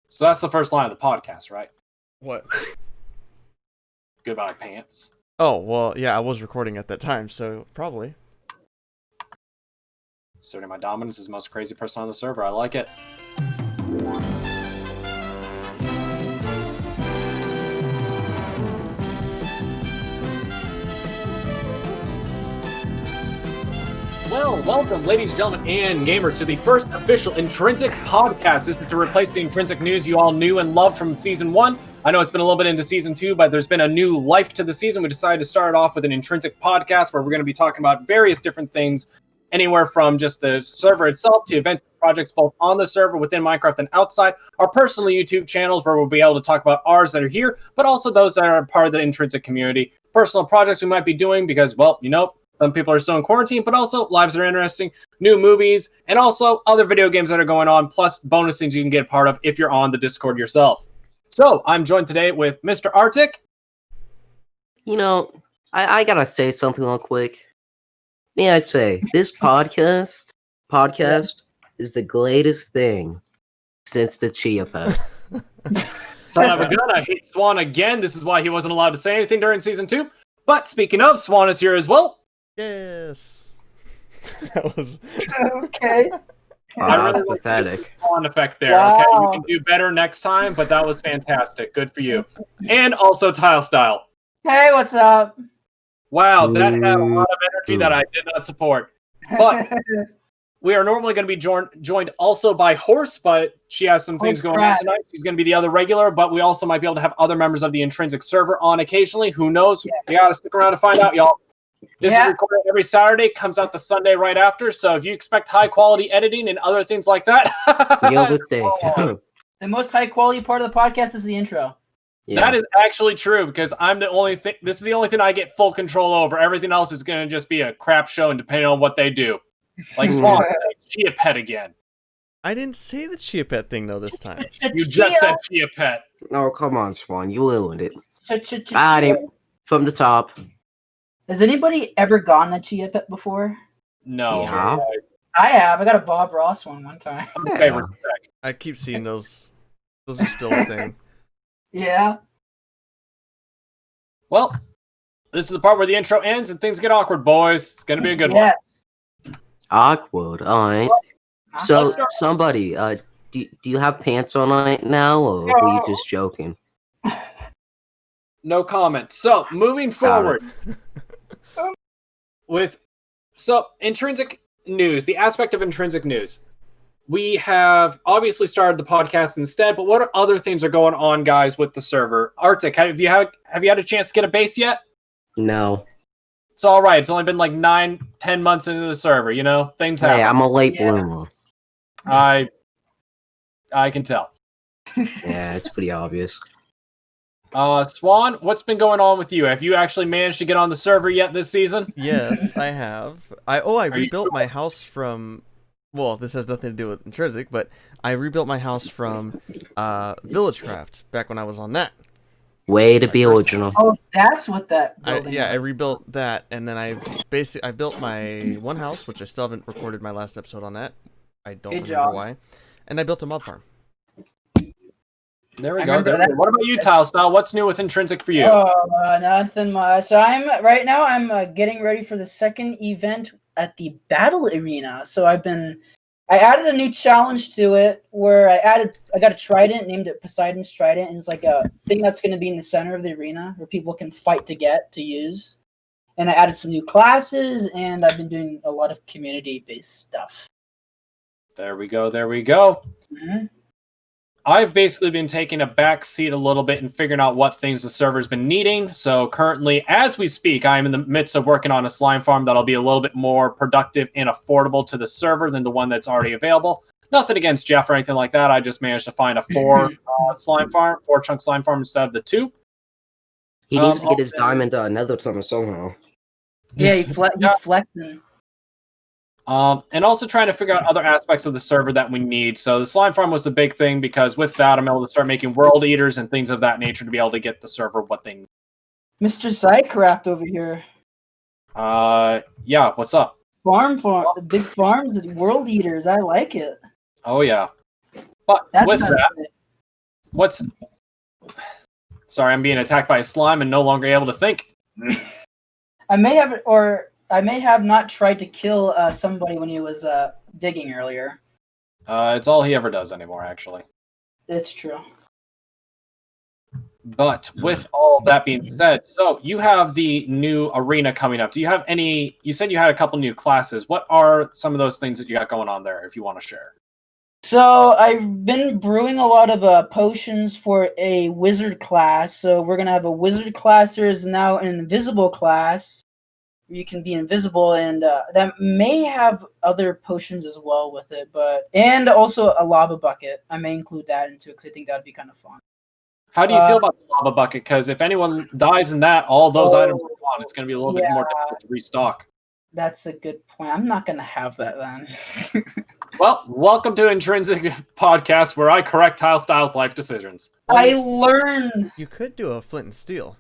So that's the first line of the podcast, right? What? Goodbye, pants. Oh, well, yeah, I was recording at that time, so probably. Asserting my dominance as the most crazy person on the server. I like it. Well, welcome, ladies, gentlemen, and gamers, to the first official Intrinsic podcast. This is to replace the Intrinsic news you all knew and loved from Season 1. I know it's been a little bit into Season 2, but there's been a new life to the season. We decided to start off with an Intrinsic podcast where we're going to be talking about various different things, anywhere from just the server itself to events and projects both on the server, within Minecraft, and outside. Our personal YouTube channels where we'll be able to talk about ours that are here, but also those that are part of the Intrinsic community. Personal projects we might be doing because, well, you know, some people are still in quarantine, but also lives are interesting, new movies, and also other video games that are going on, plus bonus things you can get a part of if you're on the Discord yourself. So, I'm joined today with Mr. Arctic. You know, I gotta say something real quick. May I say, this podcast is the greatest thing since the Chia Pet. Son of a gun, I hate Swan again. This is why he wasn't allowed to say anything during Season 2. But speaking of, Swan is here as well. Yes. That was... Okay. I really pathetic. like the Swan effect there. Wow. Okay, you can do better next time, but that was fantastic. Good for you. And also Tylestyle. Hey, what's up? Wow, that had a lot of energy that I did not support. But we are normally going to be joined also by Horse, but she has some things going on tonight. She's going to be the other regular, but we also might be able to have other members of the Intrinsic server on occasionally. Who knows? Yeah. You got to stick around to find out, y'all. This Yeah. is recorded every Saturday, comes out the Sunday right after, so if you expect high-quality editing and other things like that... Real mistake. The most high quality part of the podcast is the intro. Yeah. That is actually true, because I'm the only thing... This is the only thing I get full control over. Everything else is going to just be a crap show, and depending on what they do. Like Swan, Chia Pet again. I didn't say the Chia Pet thing, though, this time. You just said Chia Pet. Oh, come on, Swan. You ruined it. Chia. From the top. Has anybody ever gone to Chia Pet before? No. Yeah. I have. I got a Bob Ross one time. Okay, respect. I keep seeing those. Those are still a thing. Yeah. Well, this is the part where the intro ends and things get awkward, boys. It's going to be a good one. Yes. Awkward. All right. So, somebody, do you have pants on right now, or were you just joking? No comment. So, moving forward with Intrinsic news, the aspect of Intrinsic news. We have obviously started the podcast instead, but what other things are going on, guys, with the server? Arctic, have you had a chance to get a base yet? No. It's all right. It's only been like 9-10 months into the server, you know? Things happen. Hey, I'm a late bloomer. I can tell. Yeah, it's pretty obvious. Swan, what's been going on with you? Have you actually managed to get on the server yet this season? Yes, I have. I rebuilt my house from... Well, this has nothing to do with Intrinsic, but I rebuilt my house from Villagecraft back when I was on that. Way to be original. Oh, that's what that building I was. rebuilt that, and then I built my one house, which I still haven't recorded my last episode on that. I don't Good remember job. why. And I built a mob farm. There we I go. remember that. What about you, Tylestyle? What's new with Intrinsic for you? Nothing much. So I'm getting ready for the second event at the battle arena. So I added a new challenge to it where I got a trident, named it Poseidon's Trident, and it's like a thing that's going to be in the center of the arena where people can fight to use. And I added some new classes, and I've been doing a lot of community-based stuff. There we go. Mm-hmm. I've basically been taking a back seat a little bit and figuring out what things the server's been needing. So currently, as we speak, I'm in the midst of working on a slime farm that'll be a little bit more productive and affordable to the server than the one that's already available. Nothing against Jeff or anything like that. I just managed to find a 4-chunk slime farm instead of the 2. He needs to get his diamond nether tunnel somehow. Yeah, he's flexing. And also trying to figure out other aspects of the server that we need. So the slime farm was the big thing because with that, I'm able to start making world eaters and things of that nature to be able to get the server what they need. Mr. Sidecraft over here. Yeah, what's up? The big farms, world eaters. I like it. Oh, yeah. But That's with not that, good. What's... Sorry, I'm being attacked by a slime and no longer able to think. I may have not tried to kill somebody when he was digging earlier. It's all he ever does anymore, actually. It's true. But with all that being said, so you have the new arena coming up. Do you have any... You said you had a couple new classes. What are some of those things that you got going on there, if you want to share? So I've been brewing a lot of potions for a wizard class. So we're gonna have a wizard class. There is now an invisible class. You can be invisible, and that may have other potions as well with it. And also a lava bucket. I may include that into it because I think that'd be kind of fun. How do you feel about the lava bucket? Because if anyone dies in that, all those items are gone. It's going to be a little bit more difficult to restock. That's a good point. I'm not gonna have that then. Well, welcome to Intrinsic Podcast, where I correct Tylestyle's life decisions. I learned. You could do a flint and steel.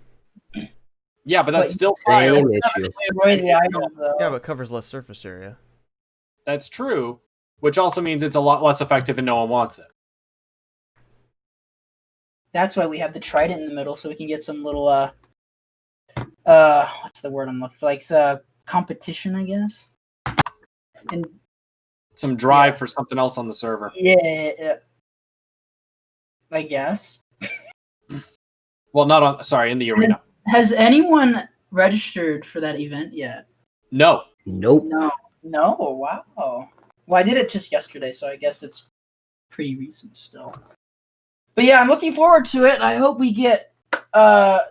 Yeah, but that's still Same fire. issue. Destroy the item, though. Yeah, but covers less surface area. That's true, which also means it's a lot less effective and no one wants it. That's why we have the trident in the middle, so we can get some little what's the word I'm looking for? Like competition, I guess. And Some drive for something else on the server. yeah, I guess. Well, not on. Sorry, in the arena. Has anyone registered for that event yet? No. Nope. No. Wow. Well, I did it just yesterday, so I guess it's pretty recent still. But yeah, I'm looking forward to it. I hope we get a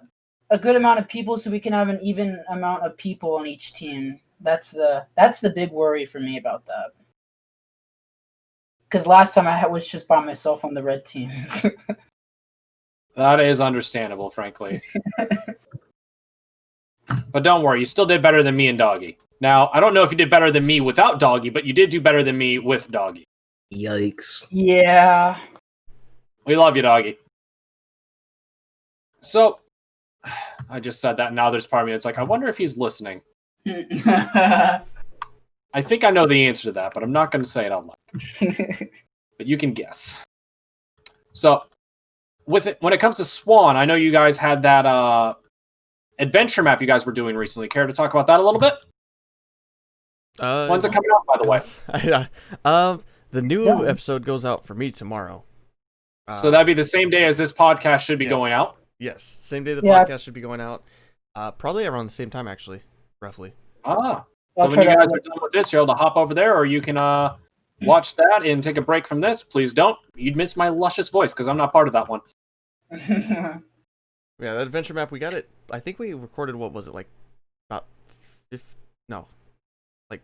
good amount of people, so we can have an even amount of people on each team. That's the big worry for me about that. Because last time I was just by myself on the red team. That is understandable, frankly. But don't worry, you still did better than me and Doggy. Now, I don't know if you did better than me without Doggy, but you did do better than me with Doggy. Yikes. Yeah. We love you, Doggy. So, I just said that, and now there's part of me that's like, I wonder if he's listening. I think I know the answer to that, but I'm not going to say it out loud. But you can guess. So, with it, when it comes to Swan, I know you guys had that adventure map you guys were doing recently. Care to talk about that a little bit? When's it coming out, by the way? The new episode goes out for me tomorrow. So that'd be the same day as this podcast should be going out? Yes, same day the podcast should be going out. Probably around the same time, actually, roughly. So when you guys are done with this, you're able to hop over there, or you can watch that and take a break from this. Please don't. You'd miss my luscious voice, because I'm not part of that one. Yeah, that adventure map, we got it. I think we recorded, what was it, like, about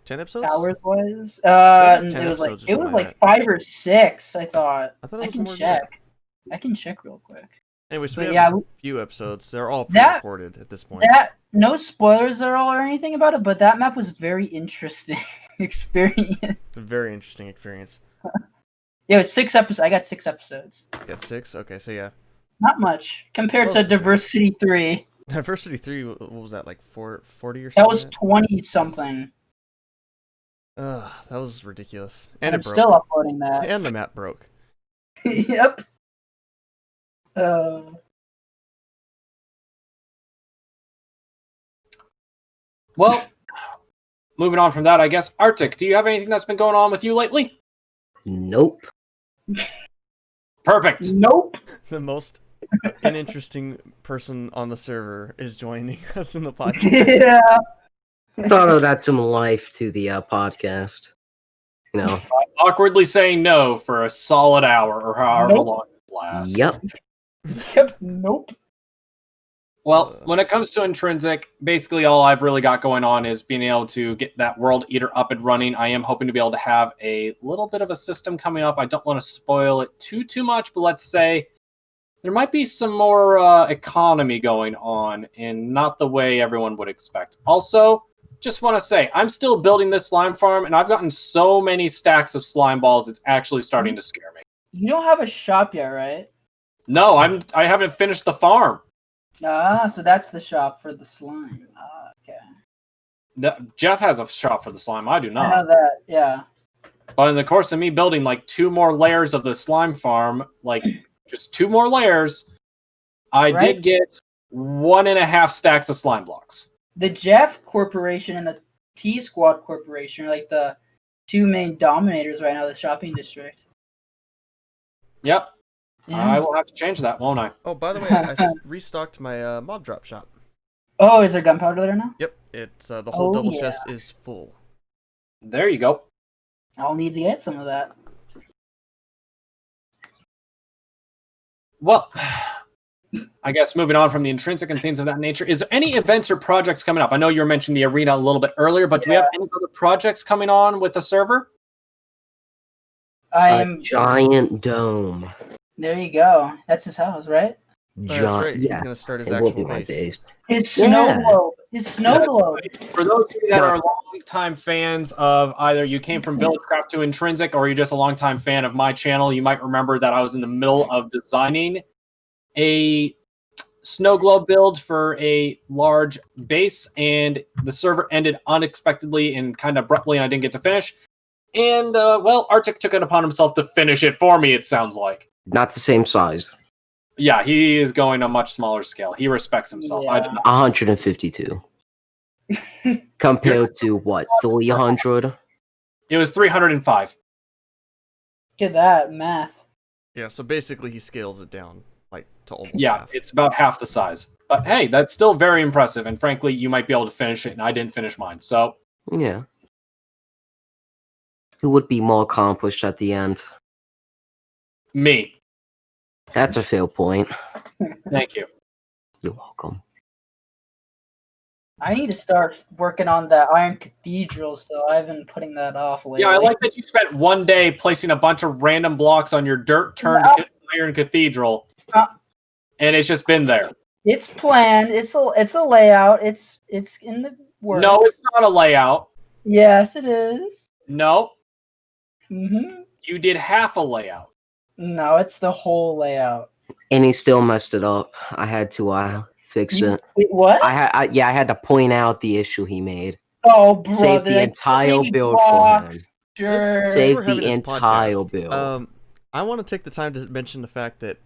10 episodes? Hours was? It was like 5 or 6, I thought. I can check. I can check real quick. Anyway, so we have a few episodes. They're all pre-recorded at this point. No spoilers at all or anything about it, but that map was very interesting experience. It's a very interesting experience. Yeah, it was 6 episodes. I got 6 episodes. You got 6? Okay, so yeah. Not much compared to Diversity 3. Diversity 3, what was that, like 40 or something? That was 20 something. That was ridiculous. And I'm still uploading that. And the map broke. Yep. Well, moving on from that, I guess. Arctic, do you have anything that's been going on with you lately? Nope. Perfect. Nope. The most uninteresting person on the server is joining us in the podcast. Yeah. Thought I'd add some life to the podcast. You know. Awkwardly saying no for a solid hour or however long it lasts. Yep. Nope. Well, when it comes to Intrinsic, basically all I've really got going on is being able to get that World Eater up and running. I am hoping to be able to have a little bit of a system coming up. I don't want to spoil it too much, but let's say there might be some more economy going on, and not the way everyone would expect. Also, just want to say, I'm still building this slime farm, and I've gotten so many stacks of slime balls, it's actually starting to scare me. You don't have a shop yet, right? No, I haven't finished the farm. So that's the shop for the slime. Okay. Jeff has a shop for the slime. I do not. I know that, yeah. But in the course of me building like 2 more layers of the slime farm, like just 2 more layers, I Right. did get 1.5 stacks of slime blocks. The Jeff Corporation and the T Squad Corporation are like the 2 main dominators right now of the shopping district. Yep. Yeah. I will have to change that, won't I? Oh, by the way, I restocked my mob drop shop. Oh, is there gunpowder there now? Yep, it's the whole Oh, double yeah. chest is full. There you go. I'll need to get some of that. Well, I guess moving on from the intrinsic and things of that nature, is there any events or projects coming up? I know you mentioned the arena a little bit earlier, but do we have any other projects coming on with the server? I A am. giant dome. There you go. That's his house, right? Oh, that's right. He's Yeah, gonna start his it will actual be my base. base. His snow Yeah. globe. His snow globe. For those of you that No. are long-time fans of either you came from Villagecraft to Intrinsic or you're just a long-time fan of my channel, you might remember that I was in the middle of designing a snow globe build for a large base, and the server ended unexpectedly and kind of abruptly, and I didn't get to finish. And, well, Arctic took it upon himself to finish it for me, it sounds like. Not the same size. Yeah, he is going a much smaller scale. He respects himself. I did not. 152. Compared to what? 300? It was 305. Look at that math. Yeah, so basically he scales it down like to almost Yeah, half. it's about half the size. But hey, that's still very impressive. And frankly, you might be able to finish it, and I didn't finish mine. So, Yeah. Who would be more accomplished at the end? me. That's a fair point. Thank you. You're welcome. I need to start working on the Iron Cathedral, so I've been putting that off lately. Yeah, I like that you spent one day placing a bunch of random blocks on your dirt-turned Iron Cathedral, and it's just been there. It's planned. It's a layout. It's in the works. No, it's not a layout. Yes, it is. No, Mm-hmm. you did half a layout. No, it's the whole layout. And he still messed it up. I had to fix it. Wait, what? I had to point out the issue he made. Oh, brother. Save the entire big build for him. box. Sure. Save we're having the this entire podcast, build. I want to take the time to mention the fact that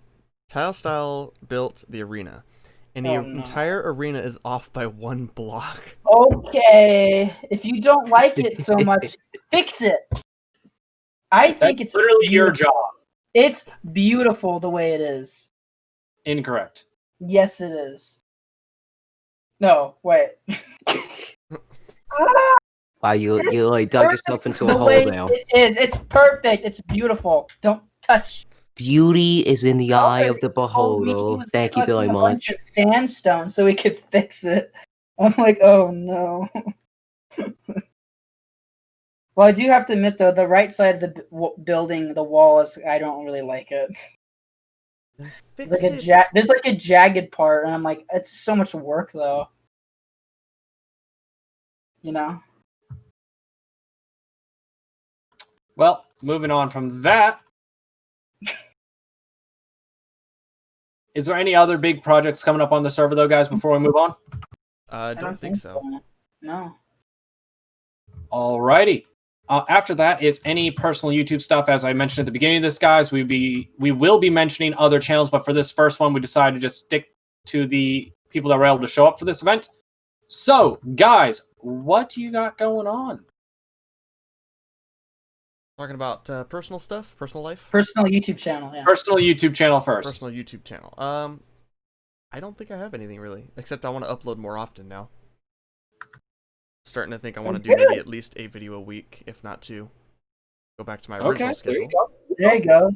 Tylestyle built the arena, and the Oh, no. entire arena is off by 1 block. Okay. If you don't like it so much, fix it. I think That's it's literally your beautiful. job. It's beautiful the way it is. Incorrect. Yes, it is. No, wait. Wow, you like dug yourself into a The hole way now. it is. It's perfect. It's beautiful. Don't touch. Beauty is in the eye Okay, of the Oh, he beholder. was Thank you collecting very a bunch much. of sandstone so we could fix it. I'm like, oh no. Well, I do have to admit though, the right side of the building, the wall is. I don't really like it. Fix There's like it. there's like a jagged part, and I'm like, it's so much work though. You know. Well, moving on from that, is there any other big projects coming up on the server, though, guys, before we move on? I don't think so. No. Alrighty. After that is any personal YouTube stuff. As I mentioned at the beginning of this, guys, we will be mentioning other channels, but for this first one, we decided to just stick to the people that were able to show up for this event. So, guys, what do you got going on? Talking about personal stuff, personal life. Personal YouTube channel. Yeah. Personal YouTube channel first. Personal YouTube channel. I don't think I have anything really, except I want to upload more often now. Starting to think I want to do maybe at least a video a week, if not 2. Go back to my original Okay, there schedule. you go. There you go.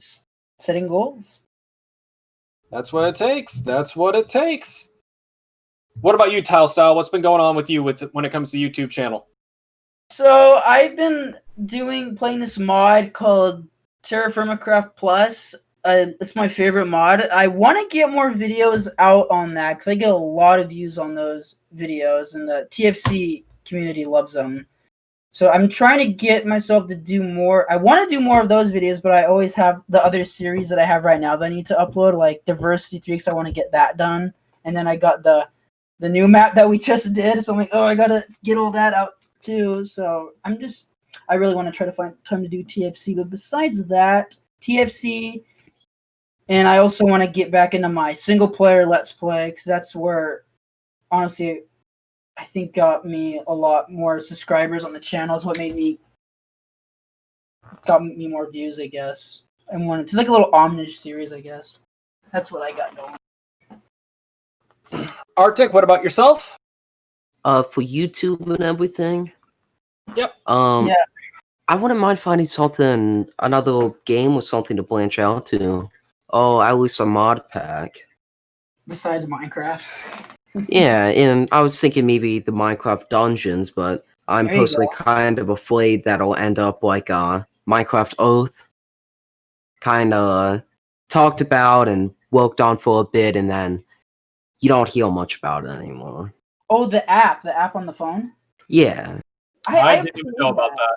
Setting goals. That's what it takes. That's what it takes. What about you, Tylestyle? What's been going on with you when it comes to YouTube channel? So I've been playing this mod called Terraformacraft Plus. It's my favorite mod. I want to get more videos out on that because I get a lot of views on those videos, and the TFC community loves them. So I'm trying to get myself to do more. I want to do more of those videos, but I always have the other series that I have right now that I need to upload, like Diversity 3, because I want to get that done. And then I got the new map that we just did, so I'm like, oh, I gotta get all that out too. So I really want to try to find time to do TFC. But besides that, TFC And I also want to get back into my single player Let's Play, because that's where, honestly, I think got me a lot more subscribers on the channel. It's what got me more views, I guess. And it's like a little homage series, I guess. That's what I got going. Arctic, what about yourself? For YouTube and everything. Yep. Yeah. I wouldn't mind finding another game or something to branch out to. Oh, at least a mod pack. Besides Minecraft. Yeah, and I was thinking maybe the Minecraft dungeons, but I'm There you personally go. kind of afraid that'll end up like Minecraft Oath. Kind of talked about and worked on for a bit, and then you don't hear much about it anymore. Oh, the app on the phone? Yeah. I didn't even know about that.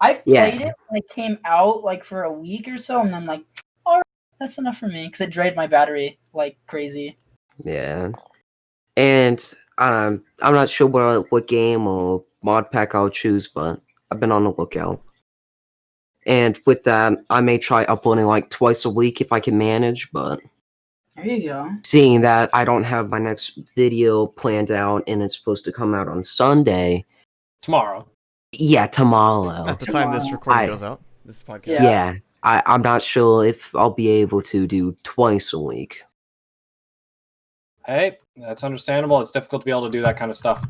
I've Yeah. played it when it came out like for a week or so, and I'm like, all right, that's enough for me, because it drained my battery like crazy. Yeah. And I'm not sure what game or mod pack I'll choose, but I've been on the lookout. And with that, I may try uploading like twice a week if I can manage, but There you go. seeing that I don't have my next video planned out and it's supposed to come out on Sunday. Tomorrow. Yeah, tomorrow. At the time this recording goes out, this podcast. Yeah, I'm not sure if I'll be able to do twice a week. Hey, that's understandable. It's difficult to be able to do that kind of stuff.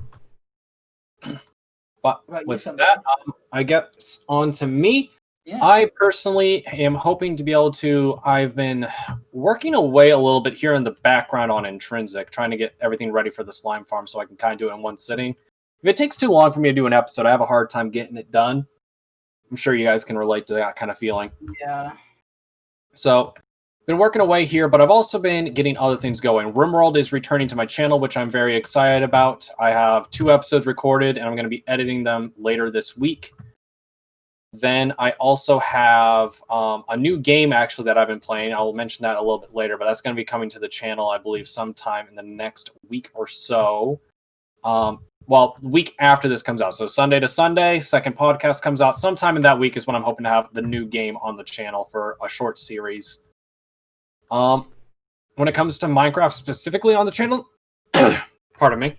But Right, with yes, that, I guess on to me. Yeah. I personally am hoping to be able to. I've been working away a little bit here in the background on Intrinsic, trying to get everything ready for the slime farm so I can kind of do it in one sitting. If it takes too long for me to do an episode, I have a hard time getting it done. I'm sure you guys can relate to that kind of feeling. Yeah. So, been working away here, but I've also been getting other things going. RimWorld is returning to my channel, which I'm very excited about. I have 2 episodes recorded, and I'm going to be editing them later this week. Then I also have a new game, actually, that I've been playing. I will mention that a little bit later, but that's going to be coming to the channel, I believe, sometime in the next week or so. Well, the week after this comes out. So Sunday to Sunday, second podcast comes out. Sometime in that week is when I'm hoping to have the new game on the channel for a short series. When it comes to Minecraft specifically on the channel, pardon me,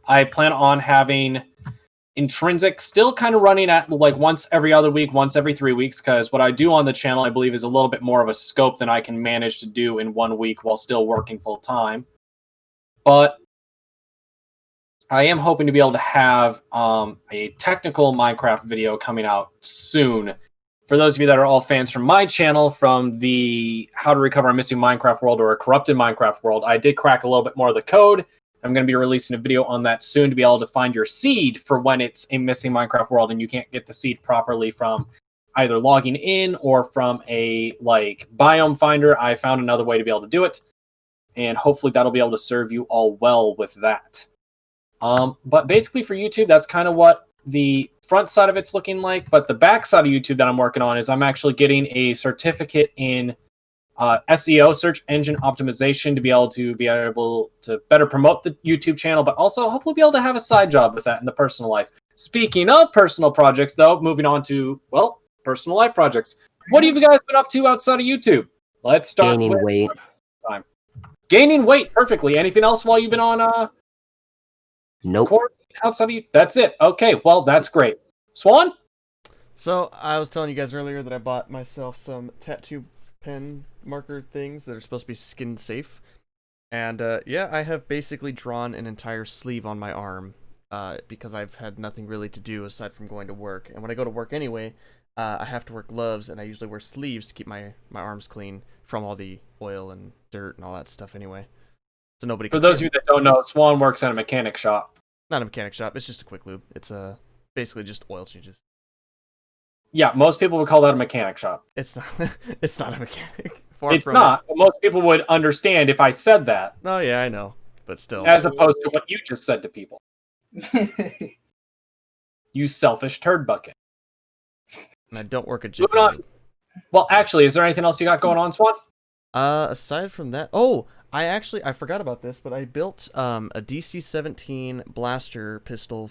I plan on having Intrinsic still kind of running at like once every other week, once every 3 weeks, because what I do on the channel, I believe, is a little bit more of a scope than I can manage to do in 1 week while still working full time. But I am hoping to be able to have a technical Minecraft video coming out soon. For those of you that are all fans from my channel, from the How to Recover a Missing Minecraft World or a Corrupted Minecraft World, I did crack a little bit more of the code. I'm going to be releasing a video on that soon to be able to find your seed for when it's a missing Minecraft world and you can't get the seed properly from either logging in or from a like biome finder. I found another way to be able to do it, and hopefully that'll be able to serve you all well with that. But basically for YouTube, that's kind of what the front side of it's looking like. But the back side of YouTube that I'm working on is I'm actually getting a certificate in SEO, search engine optimization, to be able to better promote the YouTube channel, but also hopefully be able to have a side job with that in the personal life. Speaking of personal projects, though, moving on to, well, personal life projects. What have you guys been up to outside of YouTube? Let's start Gaining with weight. time. Gaining weight, perfectly. Anything else while you've been on Nope. quarantine outside of you? That's it. Okay, well, that's great. Swan? So, I was telling you guys earlier that I bought myself some tattoo pen marker things that are supposed to be skin safe. And, yeah, I have basically drawn an entire sleeve on my arm, because I've had nothing really to do aside from going to work. And when I go to work anyway, I have to wear gloves, and I usually wear sleeves to keep my arms clean from all the oil and dirt and all that stuff anyway. So nobody can For those see of you that don't know, Swan works at a mechanic shop. Not a mechanic shop, it's just a quick lube. It's basically just oil changes. Yeah, most people would call that a mechanic shop. It's not, it's not a mechanic. It's not, but most people would understand if I said that. Oh, yeah, I know. But still. As opposed to what you just said to people. You selfish turd bucket. And I don't work at Jiffy Moving on. Lube. Well, actually, is there anything else you got going on, Swan? Aside from that, I forgot about this, but I built a DC-17 blaster pistol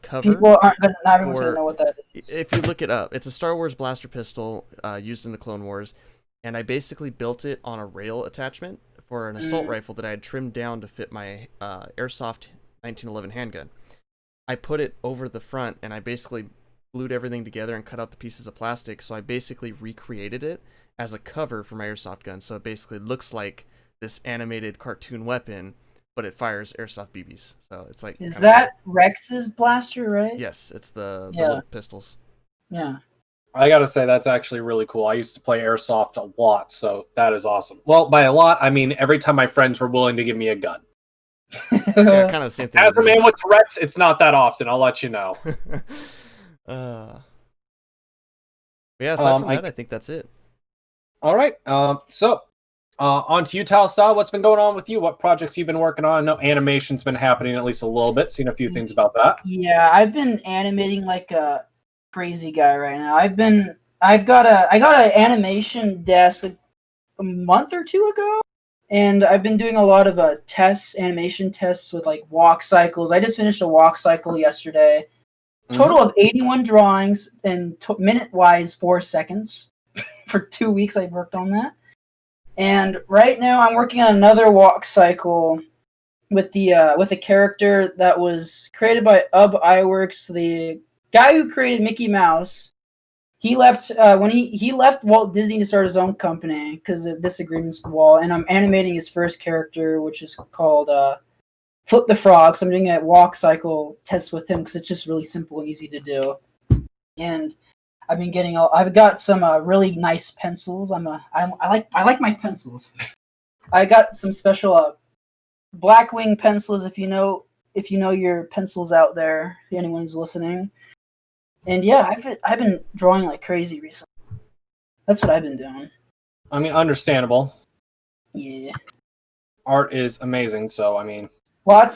cover. People aren't gonna, not everyone's for- gonna know what that is. If you look it up, it's a Star Wars blaster pistol used in the Clone Wars. and I basically built it on a rail attachment for an assault rifle that I had trimmed down to fit my airsoft 1911 handgun. I put it over the front, and I basically glued everything together and cut out the pieces of plastic, so I basically recreated it as a cover for my airsoft gun, so it basically looks like this animated cartoon weapon, but it fires airsoft BBs. So it's like... Is that Rex's blaster, right? Yes, it's the little pistols. Yeah. I gotta say, that's actually really cool. I used to play airsoft a lot, so that is awesome. Well, by a lot, I mean every time my friends were willing to give me a gun. Yeah, kind of the same thing. As a man with Tourette's, it's not that often, I'll let you know. Yeah, aside from that, I think that's it. All right, so on to you, Tylestyle. What's been going on with you? What projects you've been working on? I know animation's been happening at least a little bit. Seen a few things about that. Yeah, I've been animating like a crazy guy right now. I got an animation desk like a month or two ago, and I've been doing a lot of animation tests with like walk cycles. I just finished a walk cycle yesterday. Total of 81 drawings and minute-wise 4 seconds. For 2 weeks I've worked on that. And right now I'm working on another walk cycle with a character that was created by Iworks, the guy who created Mickey Mouse. He left when he left Walt Disney to start his own company because of disagreements with Walt, and I'm animating his first character, which is called Flip the Frog. So I'm doing a walk cycle test with him because it's just really simple and easy to do. And I've got some really nice pencils. I like my pencils. I got some special Blackwing pencils. If you know your pencils out there, if anyone's listening. And yeah, I've been drawing like crazy recently. That's what I've been doing. I mean, understandable. Yeah. Art is amazing, so I mean. I've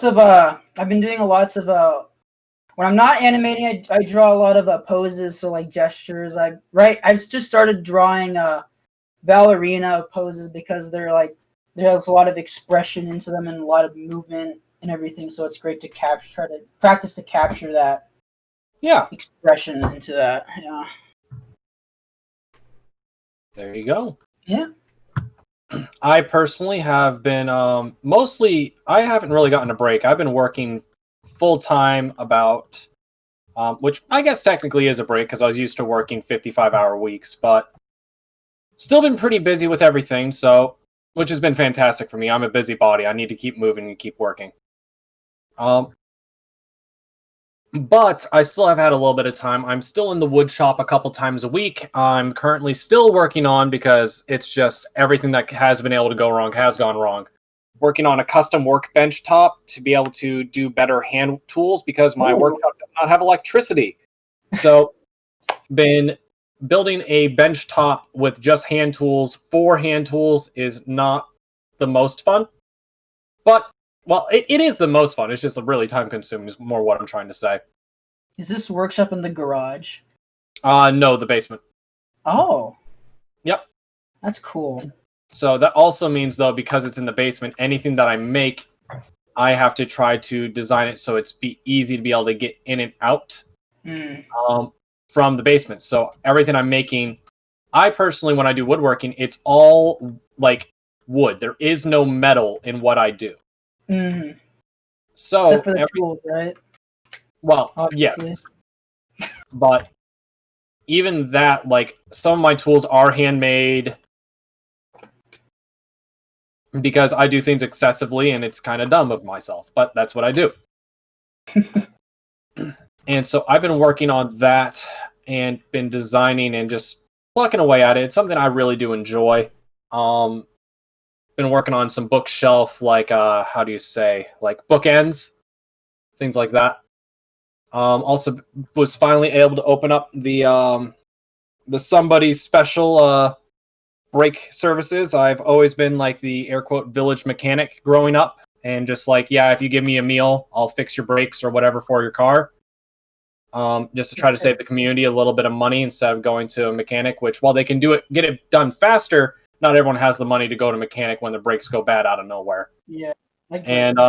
been doing lots of when I'm not animating, I draw a lot of poses, so like gestures. I've just started drawing ballerina poses because there's a lot of expression into them and a lot of movement and everything. So it's great to try to practice to capture that expression into that. Yeah. There you go. Yeah. I personally have been mostly. I haven't really gotten a break. I've been working full time about, which I guess technically is a break because I was used to working 55-hour weeks, but still been pretty busy with everything. So, which has been fantastic for me. I'm a busybody. I need to keep moving and keep working. But I still have had a little bit of time. I'm still in the wood shop a couple times a week. I'm currently still working on, because it's just everything that has been able to go wrong has gone wrong. Working on a custom workbench top to be able to do better hand tools because my workshop does not have electricity. So, been building a bench top with just hand tools. 4 hand tools is not the most fun. But, well, it is the most fun. It's just really time consuming is more what I'm trying to say. Is this workshop in the garage? No, the basement. Oh. Yep. That's cool. So that also means, though, because it's in the basement, anything that I make, I have to try to design it so it's easy to be able to get in and out from the basement. So everything I'm making, I personally, when I do woodworking, it's all like wood. There is no metal in what I do. Mm-hmm. So except for the tools, right? Well, Obviously. yes. But even that, like, some of my tools are handmade because I do things excessively and it's kind of dumb of myself, but that's what I do. And so I've been working on that and been designing and just plucking away at it. It's something I really do enjoy. Been working on some bookshelf, like, how do you say, like bookends, things like that. Also was finally able to open up the Somebody's special brake services. I've always been like the air quote village mechanic growing up, and just like, yeah, if you give me a meal, I'll fix your brakes or whatever for your car. Just to try to save the community a little bit of money instead of going to a mechanic, which while they can get it done faster, not everyone has the money to go to mechanic when the brakes go bad out of nowhere. Yeah. And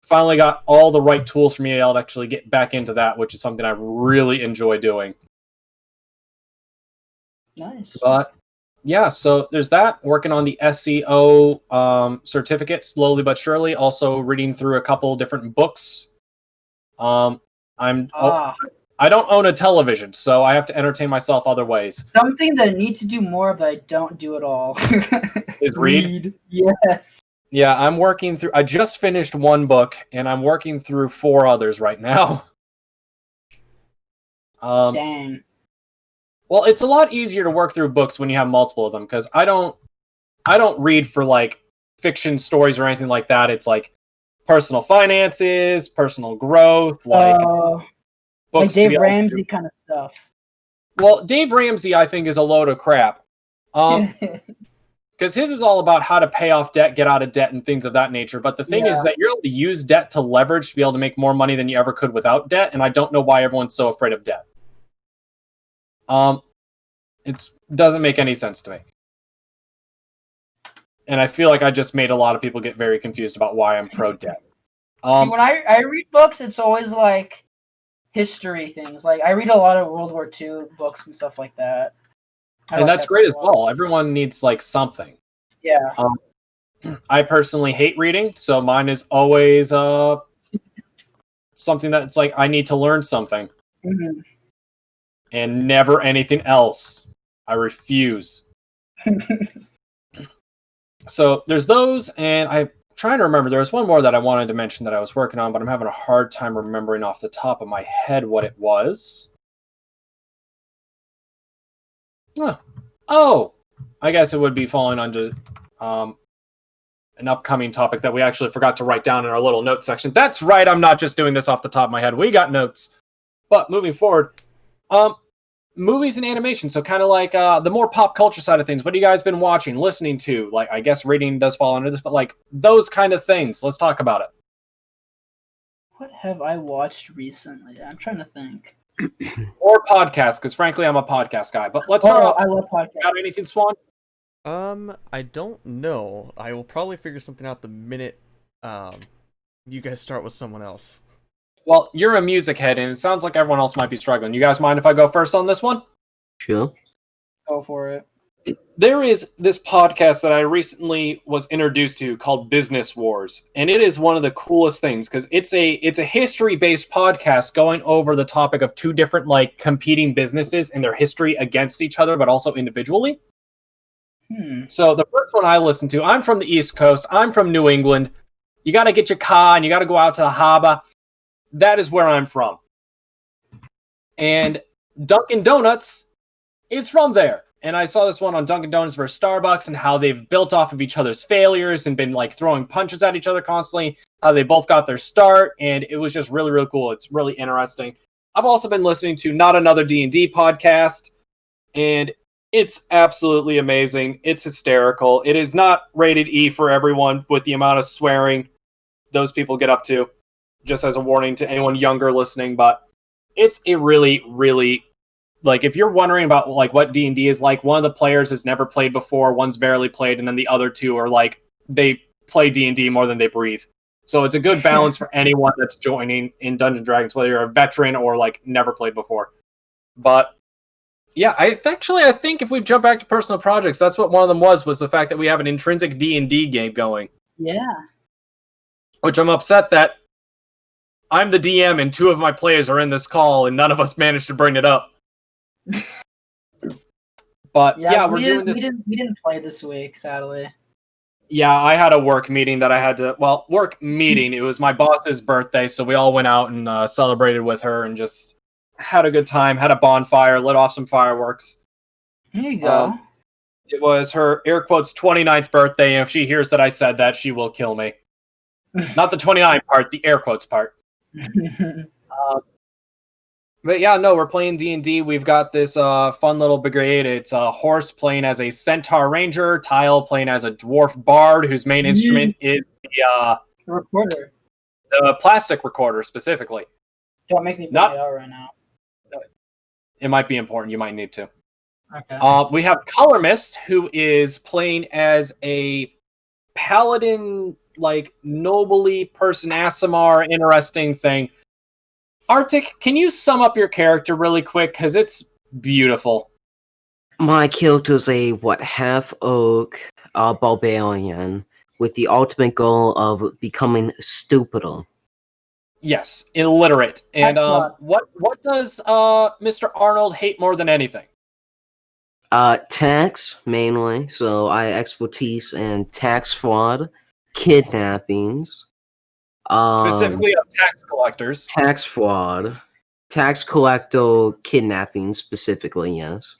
finally got all the right tools for me to be able to actually get back into that, which is something I really enjoy doing. Nice. But yeah, so there's that. Working on the SEO certificate slowly but surely. Also reading through a couple different books. Um, Ah, I don't own a television, so I have to entertain myself other ways. something that I need to do more, but I don't do at all. Is read? Yes. Yeah, I'm working through. I just finished one book, and I'm working through 4 others right now. Dang. Well, it's a lot easier to work through books when you have multiple of them because I don't read for like fiction stories or anything like that. It's like personal finances, personal growth, like Like books to Dave be able to do. Ramsey kind of stuff. Well, Dave Ramsey, I think, is a load of crap. Because his is all about how to pay off debt, get out of debt, and things of that nature. But the thing is that you're able to use debt to leverage to be able to make more money than you ever could without debt. And I don't know why everyone's so afraid of debt. It doesn't make any sense to me. And I feel like I just made a lot of people get very confused about why I'm pro debt. See, when I read books, it's always like history things. Like I read a lot of World War II books and stuff like that. And that's great as well. Everyone needs like something. Yeah. I personally hate reading, so mine is always something that's like I need to learn something. Mm-hmm. And never anything else. I refuse. So there's those, and I'm trying to remember. There was one more that I wanted to mention that I was working on, but I'm having a hard time remembering off the top of my head what it was. Oh, I guess it would be falling under an upcoming topic that we actually forgot to write down in our little notes section. That's right, I'm not just doing this off the top of my head. We got notes. But moving forward, movies and animation. So kind of like the more pop culture side of things. What have you guys been watching, listening to? Like, I guess reading does fall under this, but like those kind of things. Let's talk about it. What have I watched recently? I'm trying to think. Or podcasts, because frankly, I'm a podcast guy. But let's start off. I love podcasts. Got anything, Swan? I don't know. I will probably figure something out the minute you guys start with someone else. Well, you're a music head, and it sounds like everyone else might be struggling. You guys mind if I go first on this one? Sure. Go for it. There is this podcast that I recently was introduced to called Business Wars, and it is one of the coolest things because it's a history-based podcast going over the topic of 2 different like competing businesses and their history against each other, but also individually. So the first one I listened to, I'm from the East Coast. I'm from New England. You got to get your car and you got to go out to the harbor. That is where I'm from. And Dunkin' Donuts is from there. And I saw this one on Dunkin' Donuts versus Starbucks and how they've built off of each other's failures and been like throwing punches at each other constantly, how they both got their start. And it was just really, really cool. It's really interesting. I've also been listening to Not Another D&D podcast, and it's absolutely amazing. It's hysterical. It is not rated E for everyone with the amount of swearing those people get up to, just as a warning to anyone younger listening. But it's a really, really, like, if you're wondering about like what D&D is like, one of the players has never played before, one's barely played, and then the other 2 are like, they play D&D more than they breathe. So it's a good balance for anyone that's joining in Dungeons & Dragons, whether you're a veteran or like never played before. But yeah, I think if we jump back to personal projects, that's what one of them was the fact that we have an intrinsic D&D game going. Yeah. Which I'm upset that I'm the DM and 2 of my players are in this call and none of us managed to bring it up. But yeah, we're doing this. We didn't play this week, sadly. Yeah, I had a work meeting that I had to. Well, work meeting. It was my boss's birthday, so we all went out and celebrated with her and just had a good time. Had a bonfire, lit off some fireworks. There you go. It was her air quotes 29th birthday, and if she hears that I said that, she will kill me. Not the 29 part, the air quotes part. But yeah, no, we're playing D&D. We've got this fun little brigade. It's a horse playing as a centaur ranger, Tile playing as a dwarf bard whose main instrument is the recorder. The plastic recorder specifically. Don't make me bring it out right now. It might be important. You might need to. Okay. We have Color Mist, who is playing as a paladin, like nobly person, Asimar, interesting thing. Arctic, can you sum up your character really quick? Because it's beautiful. My character's a half orc, barbarian, with the ultimate goal of becoming stupider. Yes, illiterate. And That's what does Mr. Arnold hate more than anything? Tax mainly. So I expertise in tax fraud, kidnappings, Specifically of tax collectors. tax fraud, tax collector kidnapping specifically. Yes.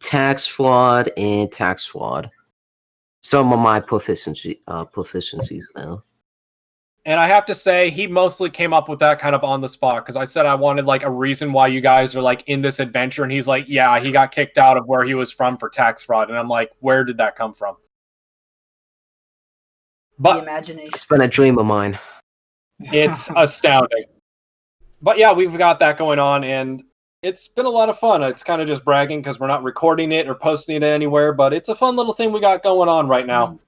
Tax fraud and tax fraud. Some of my proficiencies now. And I have to say, he mostly came up with that kind of on the spot, because I said I wanted like a reason why you guys are like in this adventure, and he's like, yeah, he got kicked out of where he was from for tax fraud. And I'm like, where did that come from? the But imagination. It's been a dream of mine. it's astounding. But yeah, we've got that going on, and it's been a lot of fun. It's kind of just bragging because we're not recording it or posting it anywhere, but it's a fun little thing we got going on right now.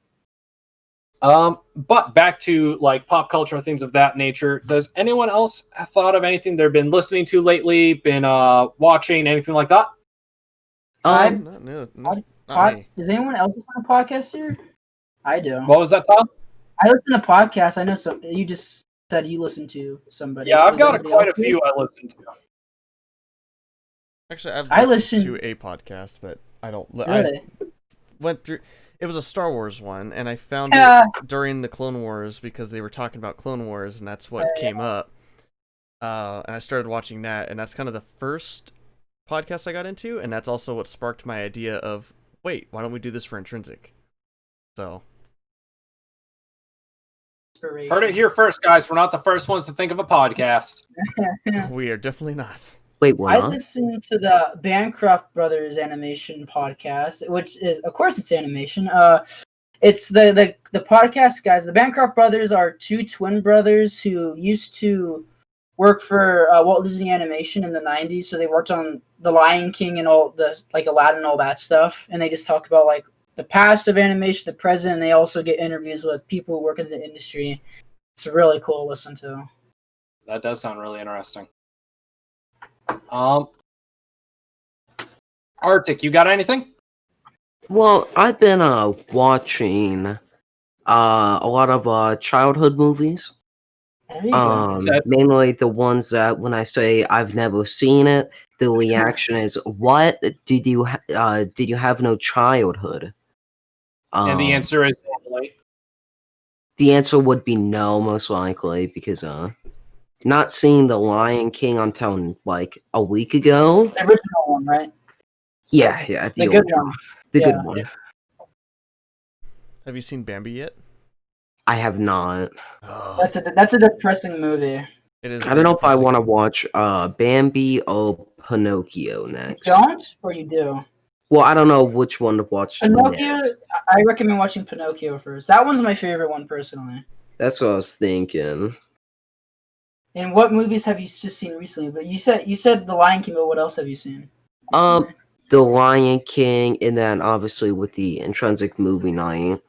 But back to like pop culture, things of that nature. Does anyone else have thought of anything they've been listening to lately, been watching, anything like that? Not me. Does anyone else listen to podcasts here? I do. What was that, Tom? I listen to podcasts. I know some. You just said you listen to somebody. Yeah, I've Does got anybody quite a else do? few I listen to. Actually, I've I listened listen- to a podcast, but I don't. Really? I went through. It was a Star Wars one, and I found Yeah. it during the Clone Wars because they were talking about Clone Wars, and that's what came up. And I started watching that, and that's kind of the first podcast I got into, and that's also what sparked my idea of, wait, why don't we do this for Intrinsic? So. Inspiration. Heard it here first, guys. We're not the first ones to think of a podcast. We are definitely not. Wait, what? I listened to the Bancroft Brothers animation podcast, which is, of course, it's animation. It's the podcast guys. The Bancroft Brothers are two twin brothers who used to work for Walt Disney Animation in the '90s. So they worked on The Lion King and all the like Aladdin and all that stuff. And they just talk about like the past of animation, the present. And they also get interviews with people who work in the industry. It's really cool to listen to. That does sound really interesting. Arctic, you got anything? Well, I've been watching a lot of childhood movies. There you go. Mainly the ones that when I say I've never seen it, the reaction is, "What did you have no childhood?" And the answer is normally. The answer would be no, most likely, because not seeing The Lion King until like a week ago. The original one, right? Yeah, The good one. The Yeah. good one. Have you seen Bambi yet? I have not. Oh, That's a depressing movie. it is. I don't know if I depressing. want to watch Bambi or Pinocchio next. Don't or you do? Well, I don't know which one to watch Pinocchio. next. I recommend watching Pinocchio first. That one's my favorite one personally. That's what I was thinking. And what movies have you just seen recently? But you said The Lion King. But what else have you seen? recently? The Lion King, and then obviously with the Intrinsic movie night.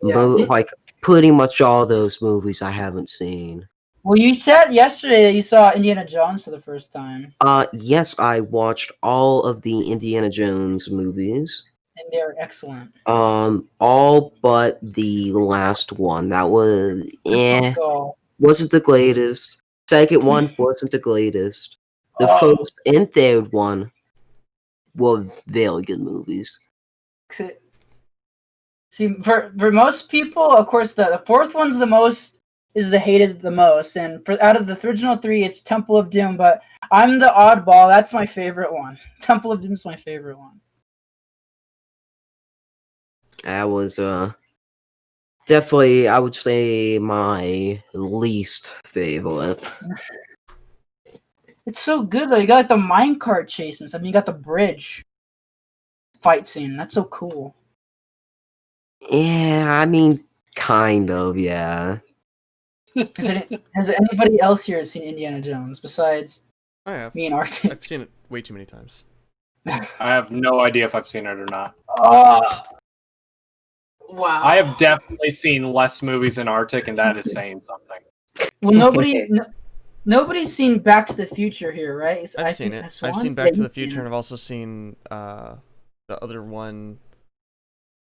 Yeah. Like pretty much all those movies I haven't seen. Well, you said yesterday that you saw Indiana Jones for the first time, Yes, I watched all of the Indiana Jones movies. and they're excellent. All but the last one. That was Let's go. wasn't the greatest. Second one wasn't the greatest. The Oh. first and third one were very good movies. See, for most people, of course, the fourth one's the hated the most, and for out of the original three, it's Temple of Doom. But I'm the oddball. That's my favorite one. Temple of Doom's my favorite one. That was definitely, I would say, my least favorite. It's so good though. You got like the minecart chase and stuff. You got the bridge fight scene. That's so cool. Yeah, I mean, kind of, yeah. Has anybody else here seen Indiana Jones besides I have. me and Arctic? I've seen it way too many times. I have no idea if I've seen it or not. Oh, wow. I have definitely seen less movies in Arctic, and that is saying something. Well, nobody. Nobody's seen Back to the Future here, right? I've seen it. I've seen Back to the Future, and I've also seen the other one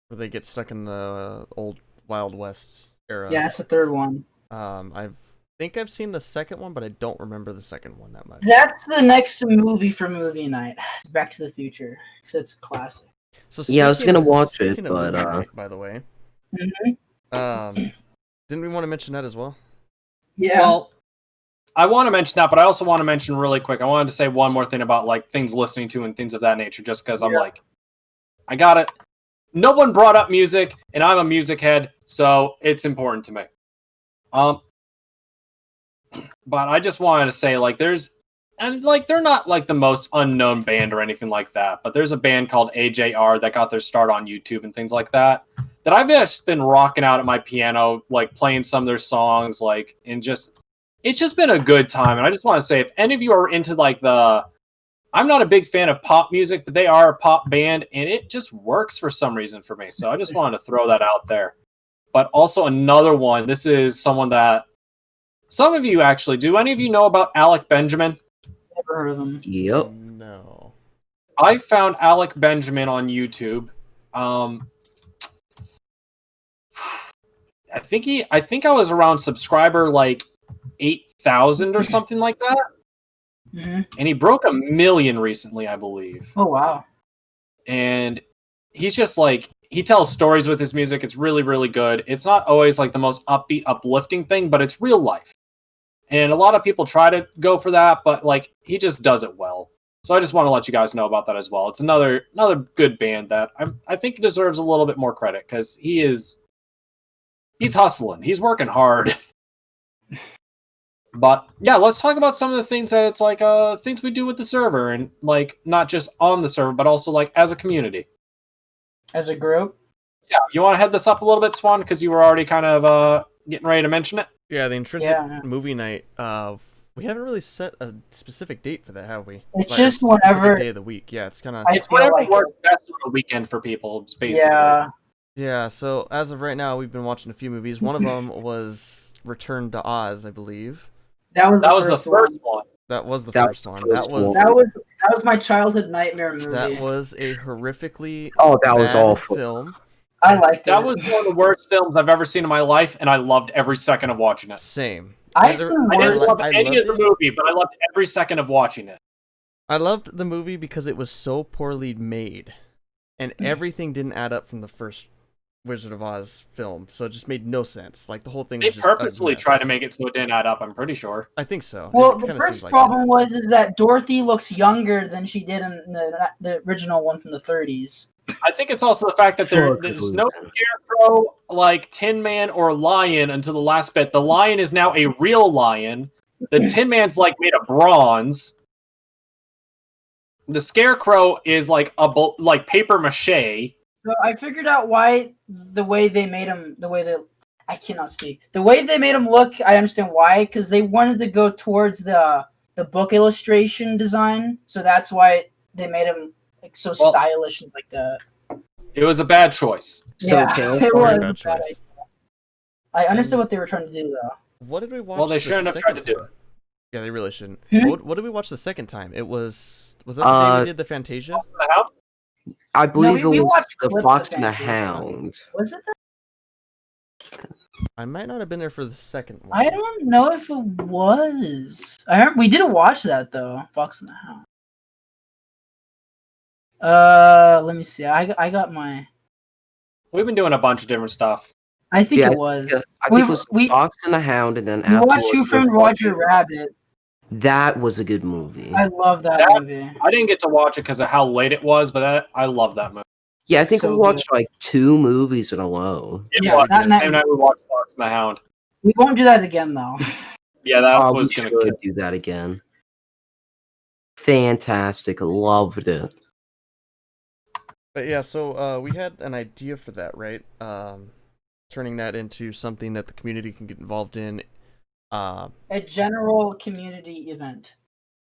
where they get stuck in the old Wild West era. Yeah, it's the third one. I think I've seen the second one, but I don't remember the second one that much. That's the next movie for movie night. It's Back to the Future, because it's a classic. So Yeah, I was gonna watch it, speaking of but movie night, by the way, didn't we want to mention that as well? Yeah. Well, I want to mention that, but I also want to mention really quick. I wanted to say one more thing about like things listening to and things of that nature, just because I'm like, I got it. No one brought up music, and I'm a music head, so it's important to me. But I just wanted to say, like, they're not like the most unknown band or anything like that, but there's a band called AJR that got their start on YouTube and things like that I've just been rocking out at my piano, like playing some of their songs, like, and it's just been a good time. And I just want to say, if any of you are into like I'm not a big fan of pop music, but they are a pop band, and it just works for some reason for me. So I just wanted to throw that out there. But also another one, this is someone that some of you actually, do any of you know about Alec Benjamin? Never heard of them. Yep. No. I found Alec Benjamin on YouTube. I think I was around subscriber like 8,000 or something like that. Mm-hmm. And he broke 1 million recently, I believe. Oh, wow. And he's just like, he tells stories with his music. It's really, really good. It's not always like the most upbeat, uplifting thing, but it's real life. And a lot of people try to go for that, but like he just does it well. So I just want to let you guys know about that as well. It's another good band that I think deserves a little bit more credit, because he's hustling. He's working hard. But yeah, let's talk about some of the things that it's like things we do with the server, and like not just on the server, but also like as a community. As a group? Yeah, you want to head this up a little bit, Swan, because you were already kind of getting ready to mention it? Yeah, the Intrinsic movie night. We haven't really set a specific date for that, have we? It's like just a whenever day of the week. Yeah, it's kind of. It's whatever works best on the weekend for people, basically. Yeah. Yeah. So as of right now, we've been watching a few movies. One of them was Return to Oz, I believe. That was the first one. That was the first one. That was my childhood nightmare movie. That was a horrifically that was bad awful film. I liked it. That was one of the worst films I've ever seen in my life, and I loved every second of watching it. Same. I didn't love any of the movie, but I loved every second of watching it. I loved the movie because it was so poorly made, and everything didn't add up from the first Wizard of Oz film, so it just made no sense. Like the whole thing was just purposely tried to make it so it didn't add up, I'm pretty sure. I think so. Well, the first problem was that Dorothy looks younger than she did in the original one from the 30s. I think it's also the fact that there's no Scarecrow, like Tin Man or Lion until the last bit. The Lion is now a real lion. The Tin Man's like made of bronze. The Scarecrow is like paper mache. So I figured out why the way they made him, I cannot speak. The way they made him look, I understand why, because they wanted to go towards the book illustration design. So that's why they made him like so stylish and like that. It was a bad choice. Yeah, it was a bad choice. I understood what they were trying to do though. What did we watch? Well, they shouldn't have tried to do it. Yeah, they really shouldn't. Hmm? What did we watch the second time? Was that the day we did the Fantasia? I believe we it was watched the clips Fox of and the Fantasia. Hound. Was it that? I might not have been there for the second one. I don't know if it was. We didn't watch that though. Fox and the Hound. Let me see. I got my. We've been doing a bunch of different stuff. I think it was. I think it was Fox and the Hound, and then we watched Who Framed Roger Rabbit. That was a good movie. I love that movie. I didn't get to watch it because of how late it was, but I love that movie. Yeah, I think So we watched like 2 movies in a row. Yeah, that same night we watched Fox and the Hound. We won't do that again though. Yeah, that we was gonna should do that again. Fantastic, loved it. But yeah, so we had an idea for that, right? Turning that into something that the community can get involved in. A general community event.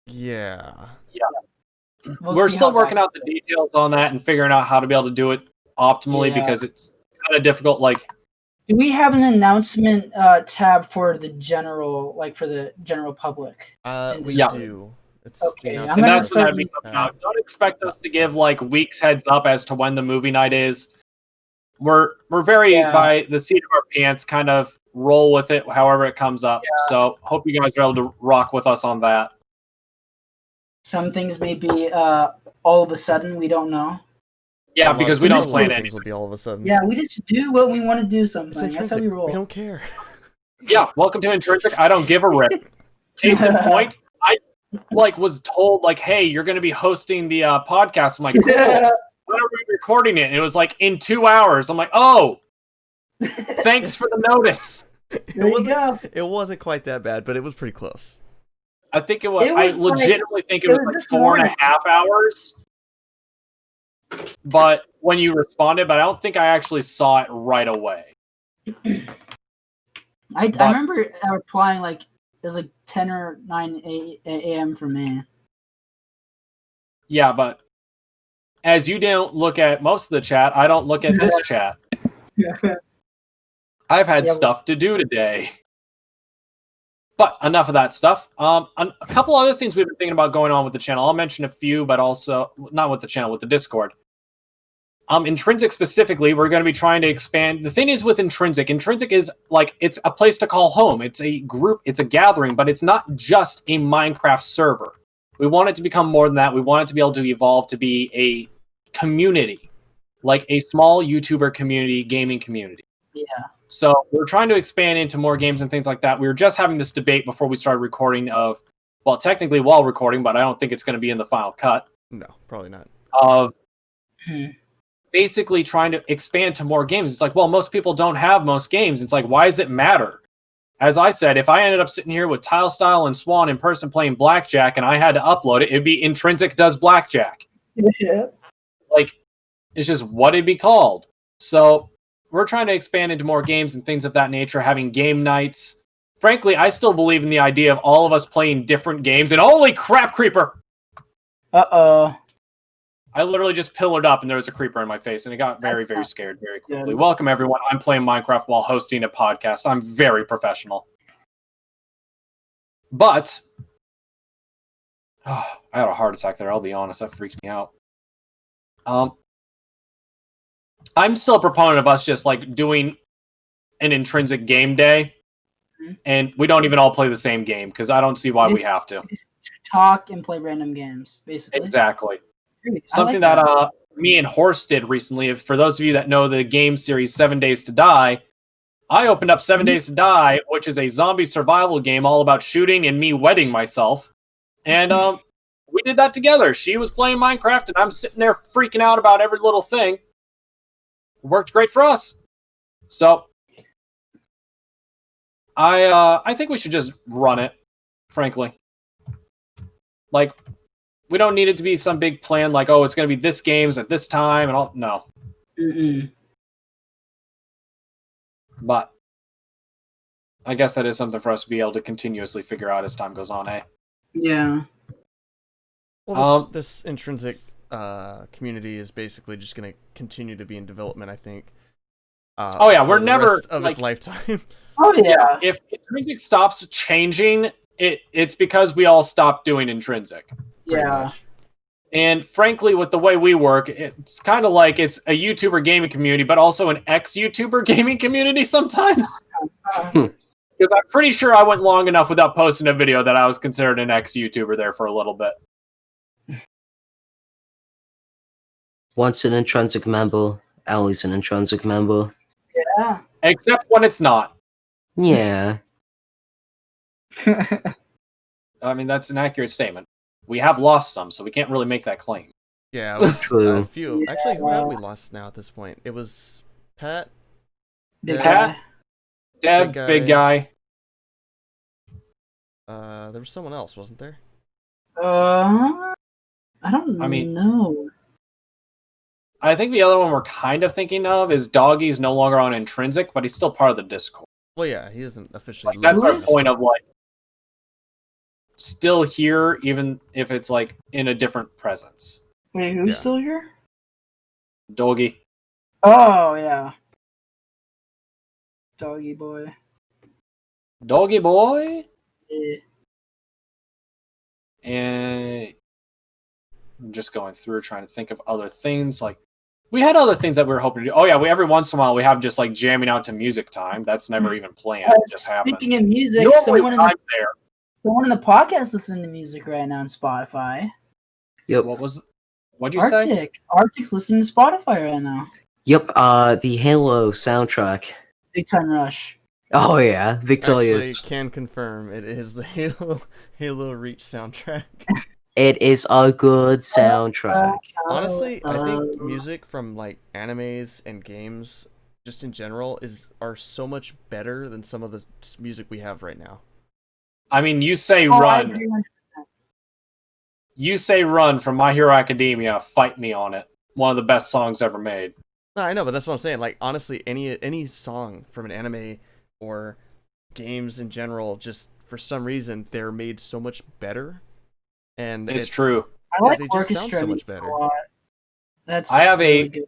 Yeah. We're still working out the details on that and figuring out how to be able to do it optimally because it's kind of difficult. Like, Do we have an announcement tab for the general public? We Yeah. do. It's Okay, the I'm And gonna that's when start that'd be coming out. Don't expect us to give like weeks heads up as to when the movie night is. We're very by the seat of our pants, kind of roll with it however it comes up. So hope you guys are able to rock with us on that. Some things may be all of a sudden. We don't know. Yeah, because we don't a lot plan of anything. things will be all of a sudden. Yeah, we just do what we want to do It's sometimes. That's intrinsic. how we roll. We don't care. Yeah, welcome to Intrinsic. I don't give a rip. Case in point, I was told hey, you're going to be hosting the podcast. I'm like, cool. When are we recording it? And it was in 2 hours. I'm like, oh, thanks for the notice. There you go. It wasn't quite that bad, but it was pretty close. I think it was. It I was legitimately think it it was was this 4.5 hours. But when you responded, but I don't think I actually saw it right away. I remember replying it was 10 or 9 a.m. for me. Yeah, but as you don't look at most of the chat, I don't look at this chat. I've had stuff to do today. But enough of that stuff. A couple other things we've been thinking about going on with the channel. I'll mention a few, but also not with the channel, with the Discord. Intrinsic specifically, we're going to be trying to expand. The thing is with Intrinsic is it's a place to call home. It's a group, it's a gathering, but it's not just a Minecraft server. We want it to become more than that. We want it to be able to evolve to be a community, like a small YouTuber community, gaming community. Yeah. So we're trying to expand into more games and things like that. We were just having this debate before we started recording technically while recording, but I don't think it's going to be in the final cut. No, probably not. Of basically trying to expand to more games. It's most people don't have most games. It's why does it matter? As I said, if I ended up sitting here with Tylestyle and Swan in person playing Blackjack and I had to upload it, it'd be Intrinsic Does Blackjack. Yeah. It's just what it'd be called. So we're trying to expand into more games and things of that nature, having game nights. Frankly, I still believe in the idea of all of us playing different games. And holy crap, creeper! Uh-oh. I literally just pillared up and there was a creeper in my face and it got very, very scared very quickly. Welcome, everyone. I'm playing Minecraft while hosting a podcast. I'm very professional. But I had a heart attack there, I'll be honest. That freaked me out. I'm still a proponent of us just doing an Intrinsic game day. And we don't even all play the same game because I don't see why we have to. Just talk and play random games, basically. Exactly. Something that me and Horse did recently. For those of you that know the game series 7 Days to Die, I opened up 7 Days to Die, which is a zombie survival game all about shooting and me wetting myself. And we did that together. She was playing Minecraft and I'm sitting there freaking out about every little thing. It worked great for us. So I think we should just run it, frankly. We don't need it to be some big plan oh, it's going to be this games at this time and all. No. Mm-mm. But I guess that is something for us to be able to continuously figure out as time goes on, eh? Yeah. Well, this intrinsic community is basically just going to continue to be in development, I think. Oh yeah, we're never rest of its lifetime. Oh yeah. If Intrinsic stops changing, it's because we all stopped doing Intrinsic. Yeah. And frankly, with the way we work, it's kind of it's a YouTuber gaming community, but also an ex-YouTuber gaming community sometimes. Because I'm pretty sure I went long enough without posting a video that I was considered an ex-YouTuber there for a little bit. Once an intrinsic member, always an intrinsic member. Yeah. Except when it's not. Yeah. I mean, that's an accurate statement. We have lost some, so we can't really make that claim. Yeah, True. a few. Yeah. Actually, who have we lost now at this point? It was Pat. Big Pat? guy. Deb, big guy. There was someone else, wasn't there? I don't know. I think the other one we're kind of thinking of is Doggy's no longer on Intrinsic, but he's still part of the Discord. Well, yeah, he isn't officially. That's our Who is- point of still here, even if it's in a different presence. Wait, who's Yeah. still here? Doggy. Oh yeah. Doggy boy. Doggy Boy. Yeah. And I'm just going through trying to think of other things. Like, we had other things that we were hoping to do. Oh yeah, every once in a while we have just like jamming out to music time. That's never even planned. It just happened. Speaking of music, Normally someone I'm there. in the podcast listening to music right now on Spotify. Yep. What'd you say? Arctic's listening to Spotify right now. Yep. The Halo soundtrack. Big Time Rush. Oh yeah, Victoria's. Actually, can confirm it is the Halo Reach soundtrack. It is a good soundtrack. Honestly, I think music from like animes and games, just in general, are so much better than some of the music we have right now. I mean, you say Run. You say Run from My Hero Academia. Fight me on it. One of the best songs ever made. No, I know, but that's what I'm saying. Like, honestly, any song from an anime or games in general, just for some reason, they're made so much better. And it's true. I like they just sound so much better. A lot. That's I have really good.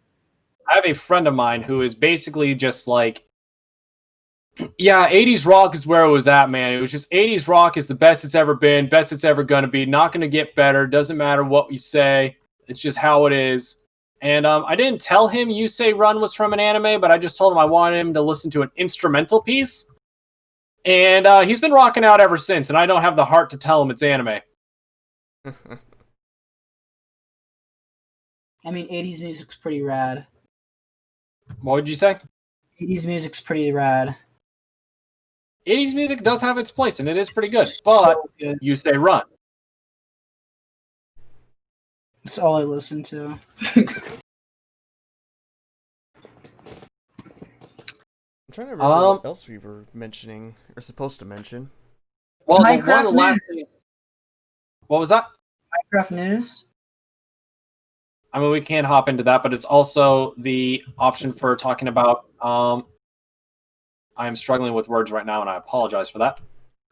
I have a friend of mine who is basically just like, yeah, 80s rock is where it was at, man. It was just 80s rock is the best it's ever been, best it's ever going to be, not going to get better, doesn't matter what we say, it's just how it is. And I didn't tell him You Say Run was from an anime, but I just told him I wanted him to listen to an instrumental piece. And he's been rocking out ever since, and I don't have the heart to tell him it's anime. I mean, 80s music's pretty rad. What would you say? 80s music's pretty rad. 80s music does have its place, and it is pretty good. But So good. You Say Run. That's all I listen to. I'm trying to remember what else we were mentioning or supposed to mention. Well, Minecraft one of the last things. What was that? Minecraft news. I mean, we can't hop into that, but it's also the option for talking about. I'm struggling with words right now, and I apologize for that.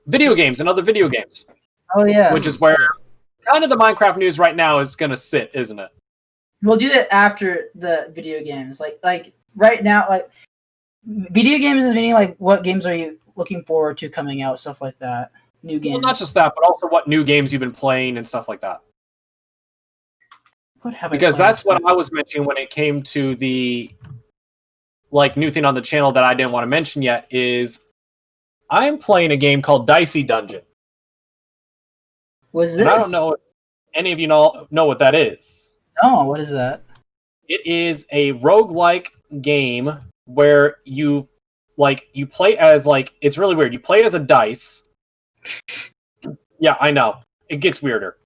Video games and other video games. Oh yeah. Which is where kind of the Minecraft news right now is going to sit, isn't it? We'll do that after the video games. Like right now, like video games is meaning like what games are you looking forward to coming out, stuff like that. New games. Well, not just that, but also what new games you've been playing and stuff like that. What have Because I played? that's what I was mentioning when it came to the like new thing on the channel that I didn't want to mention yet is I'm playing a game called Dicey Dungeon. Was this? And I don't know if any of you know what that is. No, what is that? It is a roguelike game where you play as it's really weird. You play as a dice. Yeah, I know. It gets weirder.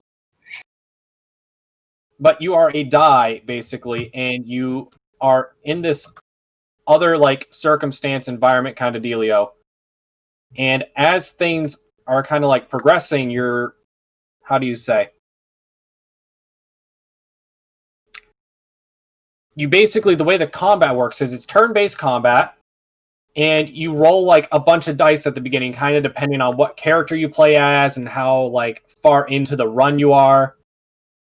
But you are a die, basically, and you are in this other circumstance environment kind of dealio. And as things are kind of progressing, you're, how do you say? You basically, the way the combat works is it's turn-based combat, and you roll a bunch of dice at the beginning, kind of depending on what character you play as and how far into the run you are.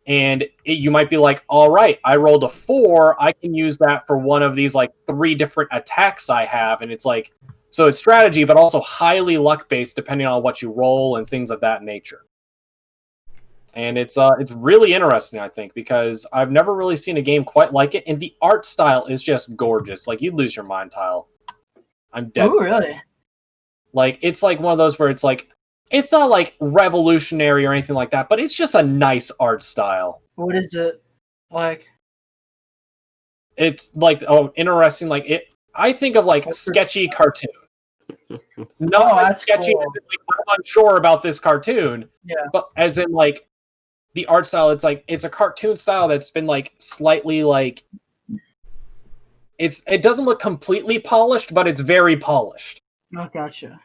And you might be like, all right, I rolled a 4. I can use that for one of these 3 different attacks I have. And it's so it's strategy, but also highly luck-based depending on what you roll and things of that nature. And it's really interesting, I think, because I've never really seen a game quite like it. And the art style is just gorgeous. You'd lose your mind, Tile. I'm dead. Oh, really? It's one of those where it's it's not revolutionary or anything like that, but it's just a nice art style. What is it like? It's interesting. I think of sketchy cartoon. Not sketchy. Cool. As in, I'm unsure about this cartoon. Yeah. But as in the art style, it's a cartoon style that's been slightly it doesn't look completely polished, but it's very polished. Oh, gotcha.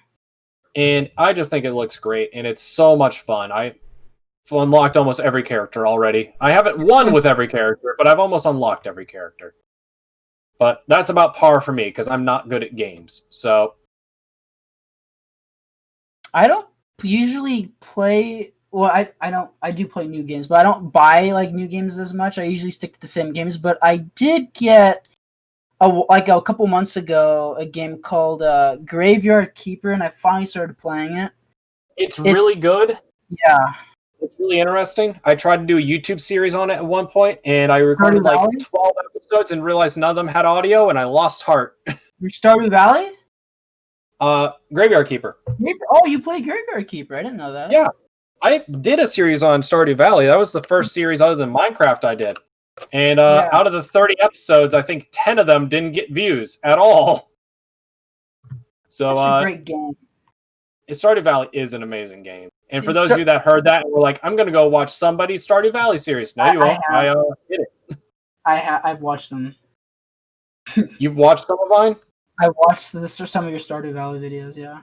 And I just think it looks great, and it's so much fun. I've unlocked almost every character already. I haven't won with every character, but I've almost unlocked every character. But that's about par for me, because I'm not good at games. So I don't usually play... Well, I do play new games, but I don't buy new games as much. I usually stick to the same games, but I did get like a couple months ago, a game called Graveyard Keeper, and I finally started playing it. It's really good. Yeah. It's really interesting. I tried to do a YouTube series on it at one point, and I recorded Stardew like Valley? 12 episodes and realized none of them had audio, and I lost heart. Your Stardew Valley? Graveyard Keeper. Oh, you play Graveyard Keeper. I didn't know that. Yeah. I did a series on Stardew Valley. That was the first series other than Minecraft I did. And out of the 30 episodes, I think 10 of them didn't get views at all. So It's a great game. Stardew Valley is an amazing game. And See, for those of you that heard that and were like, I'm going to go watch somebody's Stardew Valley series. No, you won't. I did it. I've watched them. You've watched some of mine? I watched some of your Stardew Valley videos, yeah.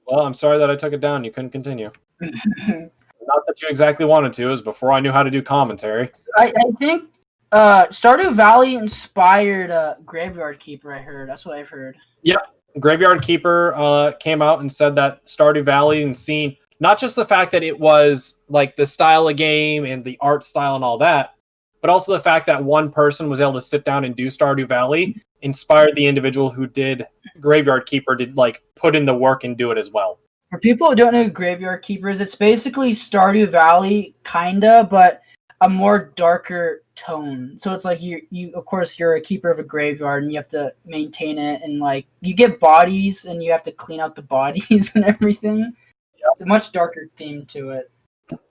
Well, I'm sorry that I took it down. You couldn't continue. Not that you exactly wanted to. It was before I knew how to do commentary. I think Stardew Valley inspired Graveyard Keeper, I heard. That's what I've heard. Yeah. Graveyard Keeper came out and said that Stardew Valley and seeing not just the fact that it was like the style of game and the art style and all that, but also the fact that one person was able to sit down and do Stardew Valley inspired the individual who did Graveyard Keeper to like put in the work and do it as well. For people who don't know who Graveyard Keeper is, it's basically Stardew Valley, kinda, but a more darker tone. So it's like you of course you're a keeper of a graveyard and you have to maintain it, and like you get bodies and you have to clean out the bodies and everything. Yep. It's a much darker theme to it.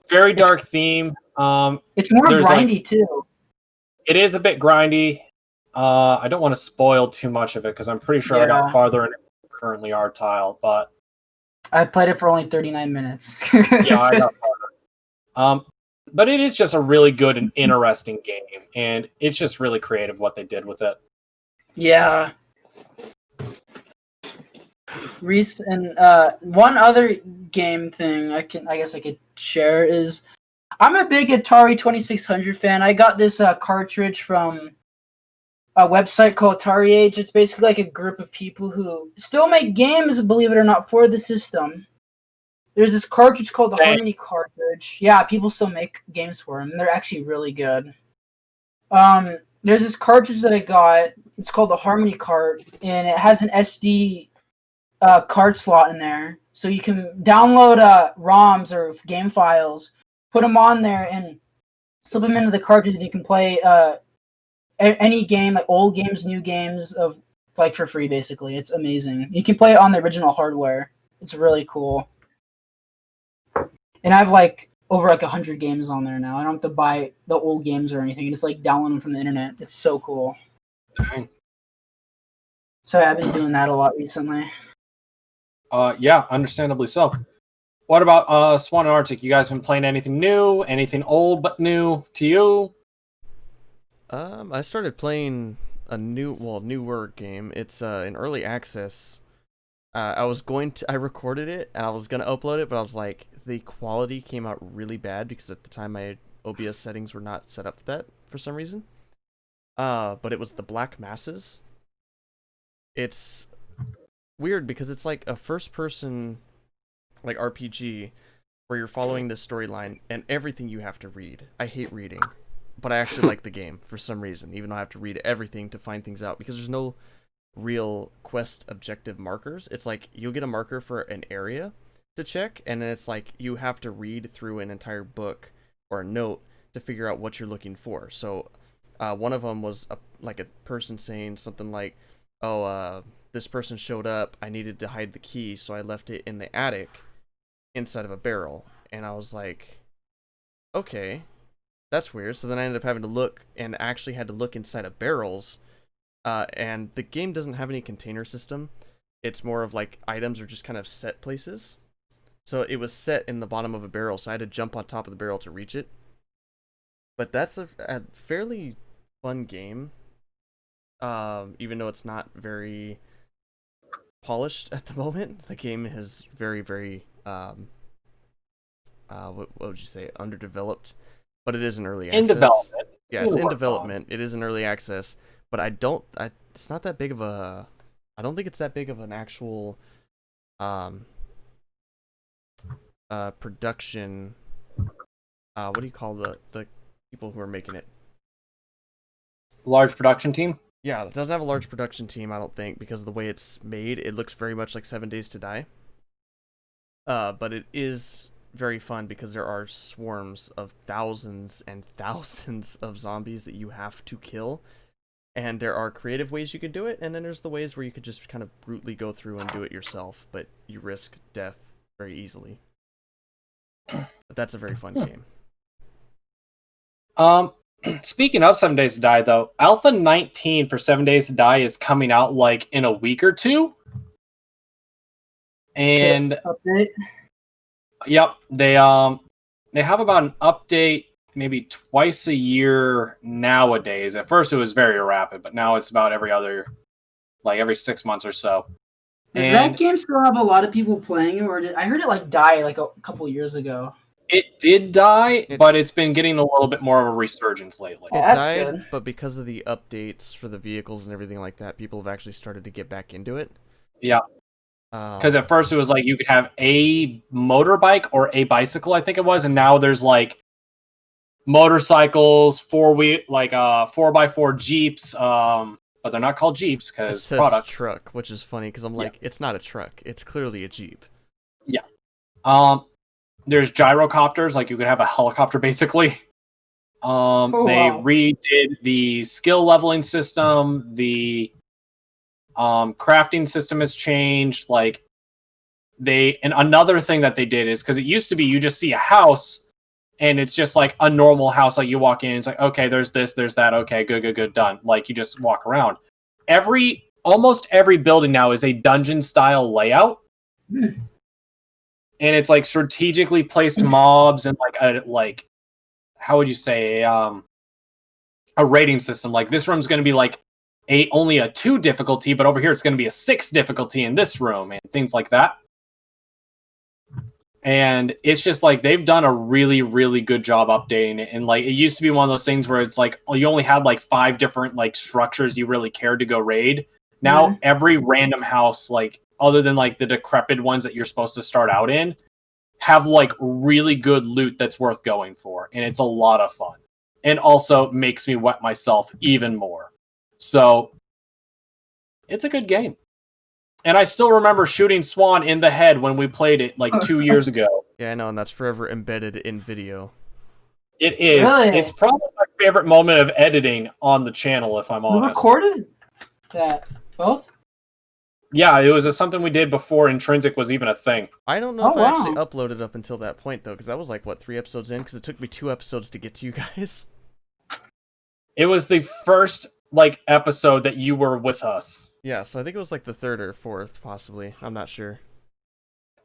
Very dark theme. It's more grindy too. It is a bit grindy. I don't want to spoil too much of it because I'm pretty sure I got farther in it than currently are Tile, but I played it for only 39 minutes. Yeah, I got farther. But it is just a really good and interesting game, and it's just really creative what they did with it. Yeah. Reese, and one other game thing I guess I could share is I'm a big Atari 2600 fan. I got this cartridge from a website called Atari Age. It's basically like a group of people who still make games, believe it or not, for the system. There's this cartridge called the Harmony cartridge. Yeah, people still make games for them. They're actually really good. There's this cartridge that I got. It's called the Harmony cart, and it has an SD card slot in there. So you can download ROMs or game files, put them on there, and slip them into the cartridge, and you can play any game, like old games, new games, of like for free, basically. It's amazing. You can play it on the original hardware. It's really cool. And I have like over like 100 games on there now. I don't have to buy the old games or anything. I just like download them from the internet. It's so cool. Dang. So I've been doing that a lot recently. Yeah, understandably so. What about SwanNC? You guys been playing anything new? Anything old but new to you? I started playing a newer game. It's in early access. I recorded it and I was gonna upload it, but I was like, the quality came out really bad because at the time my OBS settings were not set up for that for some reason. But it was the Black Masses. It's weird because it's like a first-person like RPG where you're following this storyline and everything you have to read. I hate reading, but I actually like the game for some reason, even though I have to read everything to find things out because there's no real quest objective markers. It's like you'll get a marker for an area to check, and then it's like you have to read through an entire book or a note to figure out what you're looking for. So one of them was like a person saying something like, oh, this person showed up, I needed to hide the key, so I left it in the attic inside of a barrel. And I was like, okay, that's weird. So then I ended up having to look, and actually had to look inside of barrels. And the game doesn't have any container system. It's more of like items are just kind of set places. So it was set in the bottom of a barrel, so I had to jump on top of the barrel to reach it. But that's a fairly fun game. Even though it's not very polished at the moment. The game is very, very, what would you say, underdeveloped. But it is in early access. In development. Yeah, it's in development. It is in early access. But it's not that big of a, I don't think it's that big of an actual, production, what do you call the people who are making it? Large production team? Yeah, it doesn't have a large production team, I don't think, because of the way it's made. It looks very much like 7 Days to Die. But it is very fun because there are swarms of thousands and thousands of zombies that you have to kill. And there are creative ways you can do it, and then there's the ways where you could just kind of brutally go through and do it yourself, but you risk death very easily. But that's a very fun game. Speaking of 7 Days to Die, though, Alpha 19 for 7 Days to Die is coming out like in a week or two. And Update. yep, they have about an update maybe twice a year nowadays. At first it was very rapid, but now it's about every 6 months or so. Does that game still have a lot of people playing it, or I heard it like die like a couple years ago? It did die, but it's been getting a little bit more of a resurgence lately. Oh, It that's died, good. but because of the updates for the vehicles and everything like that, people have actually started to get back into it. Yeah. Because at first it was like you could have a motorbike or a bicycle, I think it was, and now there's like motorcycles, 4x4 Jeeps, but they're not called Jeeps it because says products. truck, which is funny because I'm like, it's not a truck. It's clearly a Jeep. Yeah. There's gyrocopters, like you could have a helicopter basically. They wow. redid the skill leveling system, the crafting system has changed. And another thing that they did is because it used to be you just see a house and it's just like a normal house, like you walk in, it's like, okay, there's this, there's that, okay, good, done. Like you just walk around. Almost every building now is a dungeon style layout. And it's like strategically placed mobs and how would you say a rating system. Like this room's going to be like only a 2 difficulty, but over here it's going to be a 6 difficulty in this room and things like that. And it's just like they've done a really, really good job updating it. And like it used to be one of those things where it's like you only had like 5 different like structures you really cared to go raid. Now every random house, like other than like the decrepit ones that you're supposed to start out in, have like really good loot that's worth going for. And it's a lot of fun. And also makes me wet myself even more. So it's a good game. And I still remember shooting Swan in the head when we played it like 2 years ago. Yeah, I know, and that's forever embedded in video. It is. Really? It's probably my favorite moment of editing on the channel, if I'm You honest. recorded that both? Yeah, it was something we did before Intrinsic was even a thing. I don't know if Oh, I actually wow. uploaded up until that point, though, because that was like, 3 episodes in? Because it took me 2 episodes to get to you guys. It was the first episode that you were with us. Yeah, so I think it was like the 3rd or 4th, possibly. I'm not sure.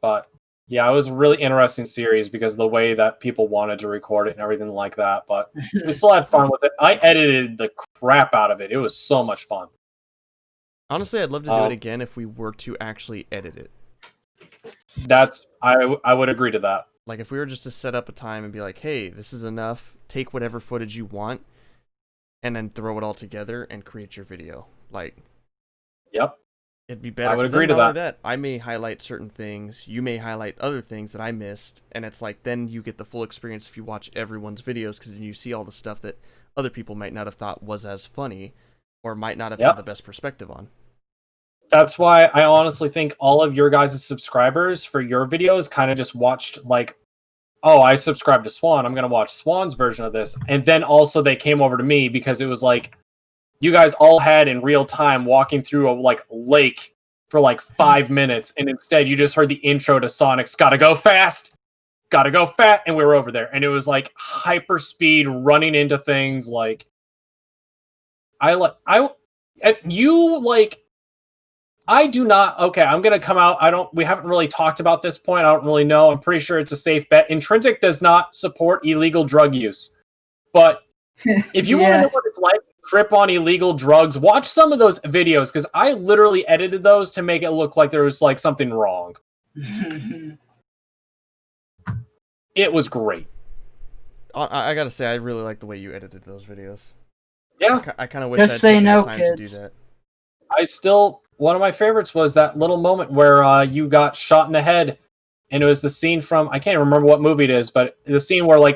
But yeah, it was a really interesting series because of the way that people wanted to record it and everything like that. But we still had fun with it. I edited the crap out of it. It was so much fun. Honestly, I'd love to do it again if we were to actually edit it. I would agree to that. Like, if we were just to set up a time and be like, hey, this is enough, take whatever footage you want, and then throw it all together and create your video. Like, yep. It'd be better. I would 'cause agree then to not only that. I may highlight certain things, you may highlight other things that I missed, and it's like, then you get the full experience if you watch everyone's videos, because then you see all the stuff that other people might not have thought was as funny, or might not have had the best perspective on. That's why I honestly think all of your guys' subscribers for your videos kind of just watched oh, I subscribed to Swan, I'm going to watch Swan's version of this. And then also they came over to me because it was like, you guys all had in real time walking through a lake for 5 minutes. And instead you just heard the intro to Sonic's Gotta Go Fast, Gotta Go Fat. And we were over there. And it was like hyper speed running into things. I do not. Okay, I'm gonna come out. We haven't really talked about this point. I don't really know. I'm pretty sure it's a safe bet. Intrinsic does not support illegal drug use. But if you want to know what it's like to trip on illegal drugs, watch some of those videos because I literally edited those to make it look like there was something wrong. It was great. I gotta say, I really like the way you edited those videos. Yeah. I kind of wish Just I'd say taken no, the time kids. to do that. One of my favorites was that little moment where you got shot in the head, and it was the scene from, I can't remember what movie it is, but the scene where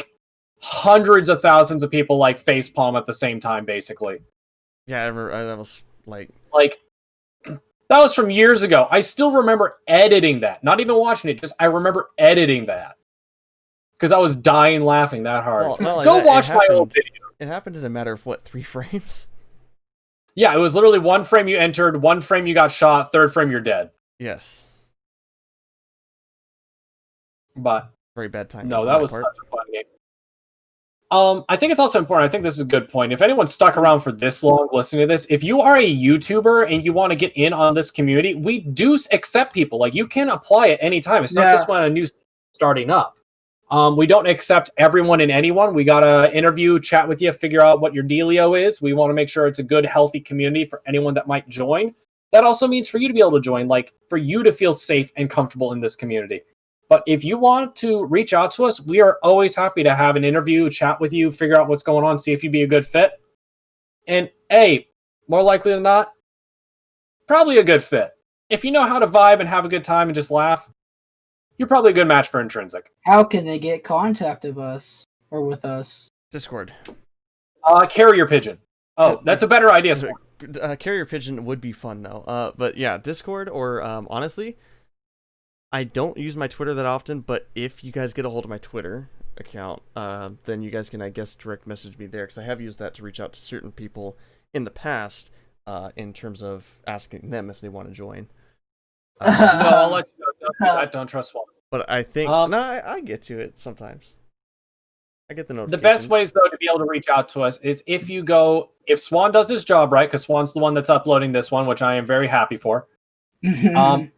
hundreds of thousands of people facepalm at the same time, basically. Yeah, I remember that was like that was from years ago. I still remember editing that. Not even watching it, just I remember editing that. Because I was dying laughing that hard. well, not like Go that, watch my old video. It happened in a matter of what, 3 frames? Yeah, it was literally 1 frame you entered, 1 frame you got shot, 3rd frame you're dead. Yes. But Very bad time. no, that was such a fun game. I think it's also important. I think this is a good point. If anyone's stuck around for this long listening to this, if you are a YouTuber and you want to get in on this community, we do accept people. Like, you can apply at any time. It's not just when a new starting up. We don't accept everyone and anyone. We gotta interview, chat with you, figure out what your dealio is. We want to make sure it's a good, healthy community for anyone that might join. That also means for you to be able to join, like for you to feel safe and comfortable in this community. But if you want to reach out to us, we are always happy to have an interview, chat with you, figure out what's going on, see if you'd be a good fit. And more likely than not, probably a good fit. If you know how to vibe and have a good time and just laugh, you're probably a good match for Intrinsic. How can they get contact of us or with us? Discord. Carrier pigeon. Oh, that's a better idea. Carrier pigeon would be fun though. But yeah, Discord or honestly, I don't use my Twitter that often. But if you guys get a hold of my Twitter account, then you guys can, I guess, direct message me there because I have used that to reach out to certain people in the past. In terms of asking them if they want to join. No, I'll let you know. Don't do that. Don't trust Swan. But I think I get to it sometimes. I get the notifications. The best ways though to be able to reach out to us is if Swan does his job right, because Swan's the one that's uploading this one, which I am very happy for. In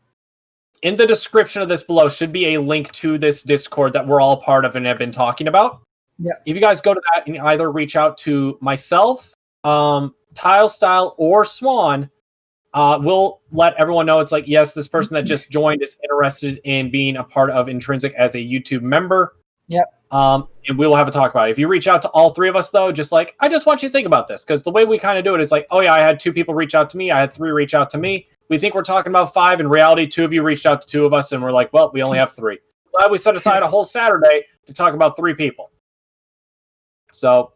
the description of this below should be a link to this Discord that we're all part of and have been talking about. Yeah. If you guys go to that and either reach out to myself, Tylestyle, or Swan, we'll let everyone know it's like, yes, this person that just joined is interested in being a part of Intrinsic as a YouTube member. Yep. And we will have a talk about it. If you reach out to all 3 of us, though, just like, I just want you to think about this. Because the way we kind of do it is like, oh, yeah, I had 2 people reach out to me. I had 3 reach out to me. We think we're talking about 5. In reality, 2 of you reached out to 2 of us. And we're like, well, we only have 3. Glad we set aside a whole Saturday to talk about 3 people. So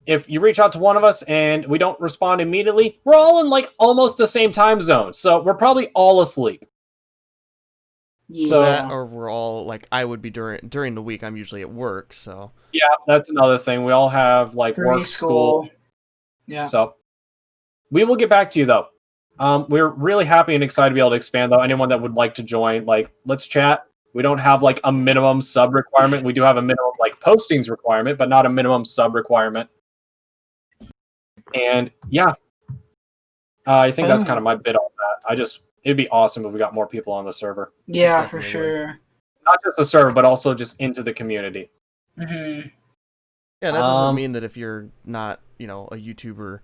if you reach out to one of us and we don't respond immediately, we're all in like almost the same time zone. So we're probably all asleep. Yeah. So that, or we're all like, I would be during the week. I'm usually at work, so yeah, that's another thing. We all have like work, school. Yeah. So we will get back to you though. We're really happy and excited to be able to expand though. Anyone that would like to join, like, let's chat. We don't have like a minimum sub requirement. We do have a minimum like postings requirement, but not a minimum sub requirement. And yeah, I think that's kind of my bit on that. It'd be awesome if we got more people on the server. Yeah, for sure. Not just the server, but also just into the community. Mm-hmm. yeah, that doesn't mean that if you're not, a YouTuber,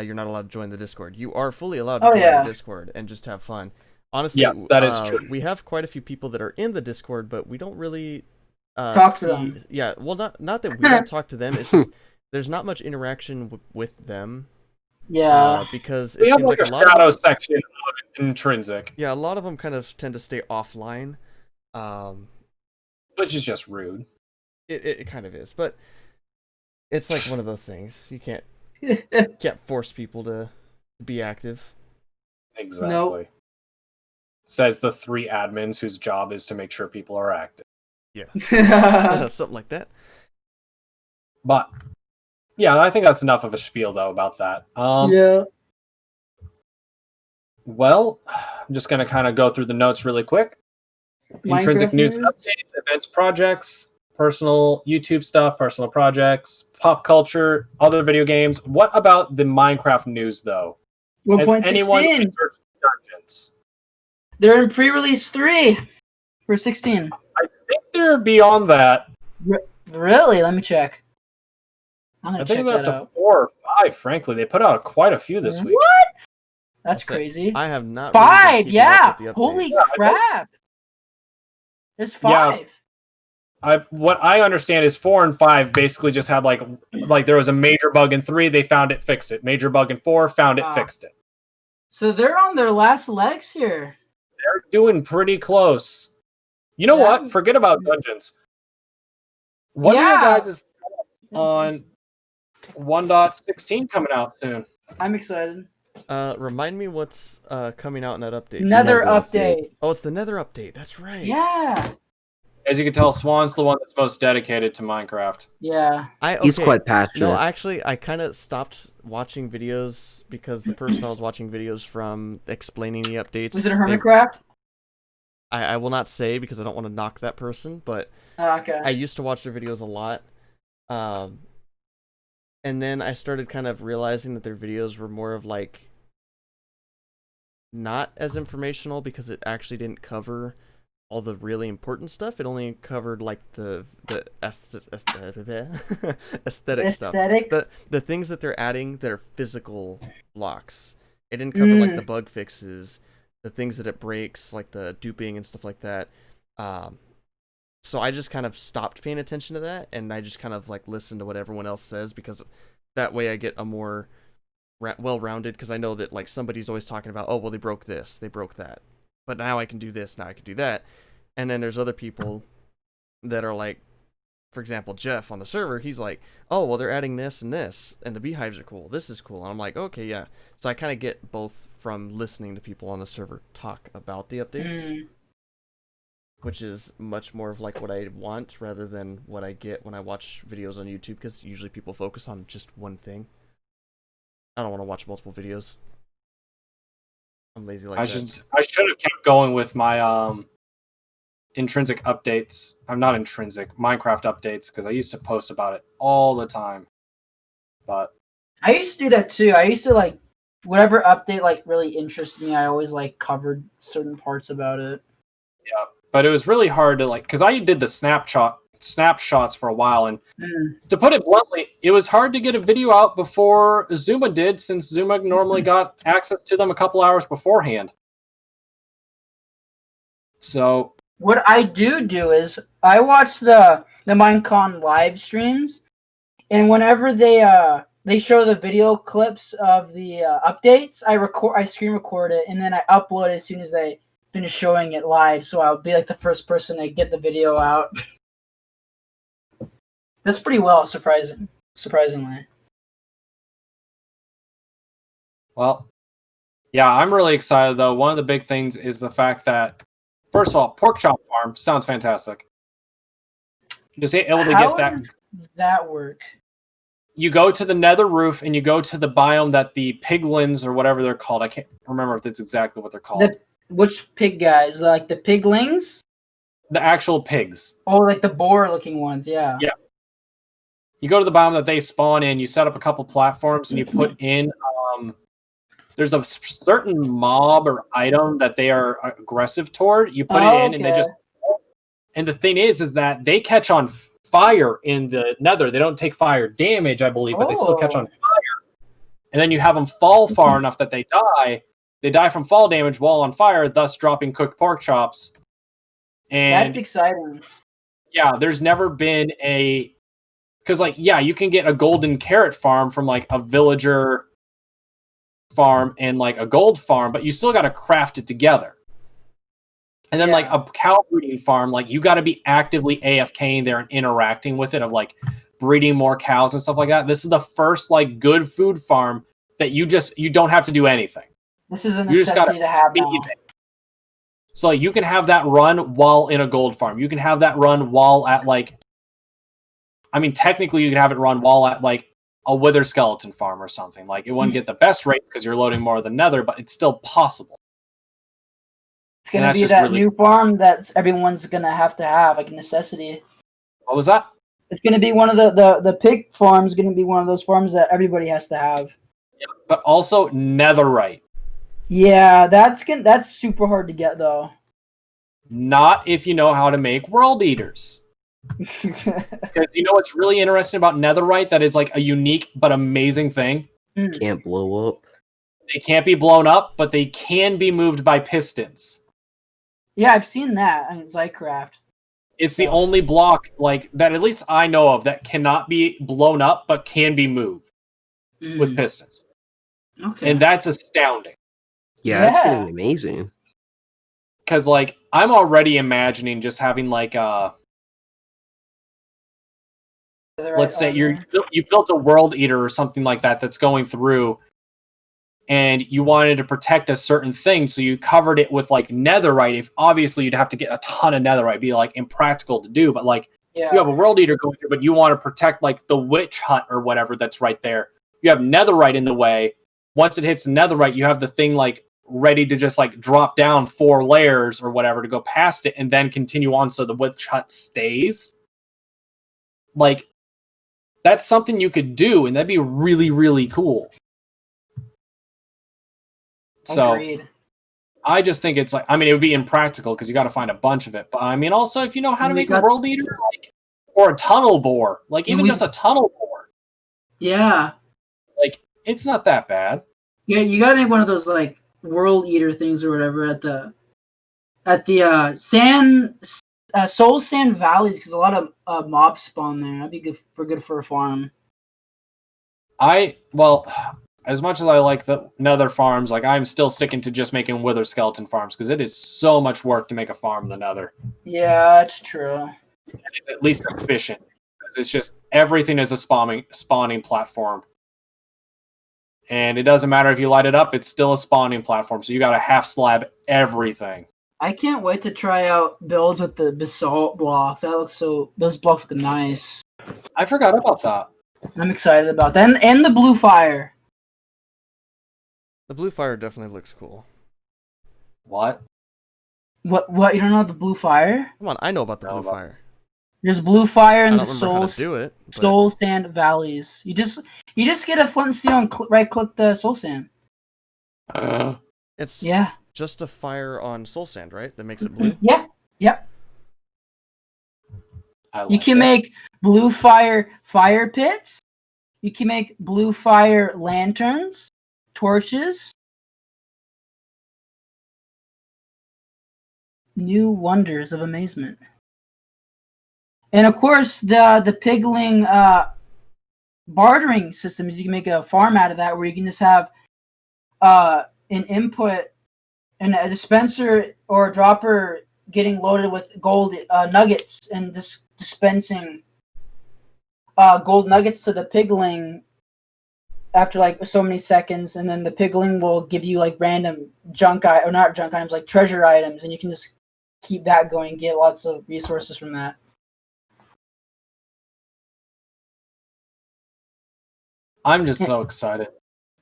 you're not allowed to join the Discord. You are fully allowed to join the Discord and just have fun. Honestly, yes, that is true. We have quite a few people that are in the Discord, but we don't really talk to them. Yeah, well, not that we don't talk to them. It's just there's not much interaction with them. Yeah, because we it have seems like a lot shadow of them, section of Intrinsic. Yeah, a lot of them kind of tend to stay offline, which is just rude. It kind of is, but it's like one of those things. You can't force people to be active. Exactly. Nope. Says the 3 admins whose job is to make sure people are active. Yeah, something like that. But yeah, I think that's enough of a spiel though about that. Yeah. Well, I'm just gonna kind of go through the notes really quick. Intrinsic news and updates, events, projects, personal YouTube stuff, personal projects, pop culture, other video games. What about the Minecraft news though? Has anyone 1.16? researched dungeons? They're in pre-release 3 for 16. I think they're beyond that. Really? Let me check. I'm I gonna think check they're up that to out. 4 or 5, frankly. They put out quite a few this week. What? That's crazy. I have not. 5, really yeah. been keeping up with the Holy updates. crap. There's Yeah. 5. What I understand is 4 and 5 basically just had like there was a major bug in 3, they found it, fixed it. Major bug in 4, found it, fixed it. So they're on their last legs here. They're doing pretty close. You know what? Forget about dungeons. What are your guys' thoughts on 1.16 coming out soon? I'm excited. Remind me what's coming out in that update. Nether Nether update. update. Oh, it's the Nether update. That's right. Yeah. As you can tell, Swan's the one that's most dedicated to Minecraft. Yeah. He's quite passionate. No, actually, I kind of stopped watching videos because the person I was watching videos from explaining the updates. Was it Hermitcraft? I will not say because I don't want to knock that person, but Okay. I used to watch their videos a lot. And then I started kind of realizing that their videos were more of like not as informational because it actually didn't cover all the really important stuff. It only covered like the aesthetic stuff. The things that they're adding that are physical blocks. It didn't cover like the bug fixes, the things that it breaks, like the duping and stuff like that. So I just kind of stopped paying attention to that, and I just kind of like listen to what everyone else says because that way I get a more well-rounded. Because I know that like somebody's always talking about, oh well, they broke this, they broke that, but now I can do this, now I can do that. And then there's other people that are like, for example, Jeff on the server, he's like, oh, well, they're adding this, and the beehives are cool. This is cool. And I'm like, okay, yeah. So I kind of get both from listening to people on the server talk about the updates, which is much more of like what I want rather than what I get when I watch videos on YouTube, because usually people focus on just one thing. I don't want to watch multiple videos. I'm lazy like that. I should have kept going with my intrinsic updates. I'm not intrinsic, Minecraft updates, because I used to post about it all the time. But I used to do that too. I used to like whatever update like really interested me. I always like covered certain parts about it. yeah, but it was really hard to like, because I did the snapshots for a while, and to put it bluntly, it was hard to get a video out before Zuma did, since Zuma normally got access to them a couple hours beforehand. So what I do is I watch the Minecon live streams, and whenever they show the video clips of the updates, I screen record it, and then I upload it as soon as they finish showing it live. So I'll be like the first person to get the video out. That's pretty well, surprisingly. well, yeah, I'm really excited though. One of the big things is the fact that, first of all, pork chop farm sounds fantastic. Just able to get that. How does that work? You go to the nether roof and you go to the biome that the piglins, or whatever they're called. I can't remember if that's exactly what they're called. Which pig guys? Like the piglings? The actual pigs. Oh, like the boar-looking ones. Yeah. Yeah. You go to the biome that they spawn in. You set up a couple platforms and you put in. There's a certain mob or item that they are aggressive toward. You put it in, and they just. And the thing is that they catch on fire in the nether. They don't take fire damage, I believe, but they still catch on fire. And then you have them fall far enough that they die. They die from fall damage while on fire, thus dropping cooked pork chops. And that's exciting. Yeah, there's never been a. Because, like, yeah, you can get a golden carrot farm from, like, a villager farm and, like, a gold farm, but you still got to craft it together. And then, like, a cow breeding farm, like, you got to be actively AFKing there and interacting with it, of, like, breeding more cows and stuff like that. This is the first, like, good food farm that you don't have to do anything. This is a necessity to have now. So, like, you can have that run while in a gold farm. You can have that run while at, like, I mean, technically, you could have it run while at, like, a wither skeleton farm or something. Like, it wouldn't get the best rates because you're loading more of the nether, but it's still possible. It's going to be that new farm that everyone's going to have, like a necessity. What was that? It's going to be one of the pig farms, going to be one of those farms that everybody has to have. Yeah, but also netherite. Yeah, that's super hard to get, though. Not if you know how to make world eaters. Because you know what's really interesting about netherite that is like a unique but amazing thing? Can't blow up. They can't be blown up, but they can be moved by pistons. Yeah, I've seen that on Zycraft. It's the only block like that, at least I know of, that cannot be blown up but can be moved with pistons. Okay. And that's astounding. Yeah, that's gonna be amazing. Because, like, I'm already imagining just having, like, let's say you built a world eater or something like that that's going through, and you wanted to protect a certain thing, so you covered it with like netherite. If obviously you'd have to get a ton of netherite, it'd be like impractical to do, but like Yeah. you have a world eater going through, but you want to protect like the witch hut or whatever that's right there. You have netherite in the way. Once it hits the netherite, you have the thing like ready to just like drop down 4 layers or whatever to go past it and then continue on so the witch hut stays. Like, that's something you could do, and that'd be really, really cool. So, Agreed. I just think it's like, I mean, it would be impractical because you got to find a bunch of it. But I mean, also, if you know how to We make a got- world eater, like, or a tunnel bore, like even we- just a tunnel bore, Yeah. like, it's not that bad. Yeah, you gotta make one of those like world eater things or whatever at the soul sand valleys because a lot of mobs spawn there. That'd be good for a farm. Well, as much as I like the nether farms, like I'm still sticking to just making wither skeleton farms because it is so much work to make a farm in the nether. Yeah, that's true. And it's at least efficient because it's just everything is a spawning platform. And it doesn't matter if you light it up, it's still a spawning platform. So you got to half slab everything. I can't wait to try out builds with the basalt blocks. Those blocks look nice. I forgot about that. I'm excited about that. And the blue fire. The blue fire definitely looks cool. What? What? You don't know the blue fire? Come on, I know about the No, blue fire. There's blue fire I in don't the remember how to do it. But soul sand valleys. You just get a flint and steel and right click the soul sand. it's Yeah. just a fire on soul sand, right? That makes it blue. Yeah. Yep. I You like can that. make blue fire pits. You can make blue fire lanterns, torches. New wonders of amazement. And of course, the pigling bartering systems, you can make a farm out of that where you can just have an input and a dispenser or a dropper getting loaded with gold nuggets and dispensing gold nuggets to the pigling after like so many seconds, and then the pigling will give you like random not junk items, like treasure items, and you can just keep that going and get lots of resources from that. I'm just so excited.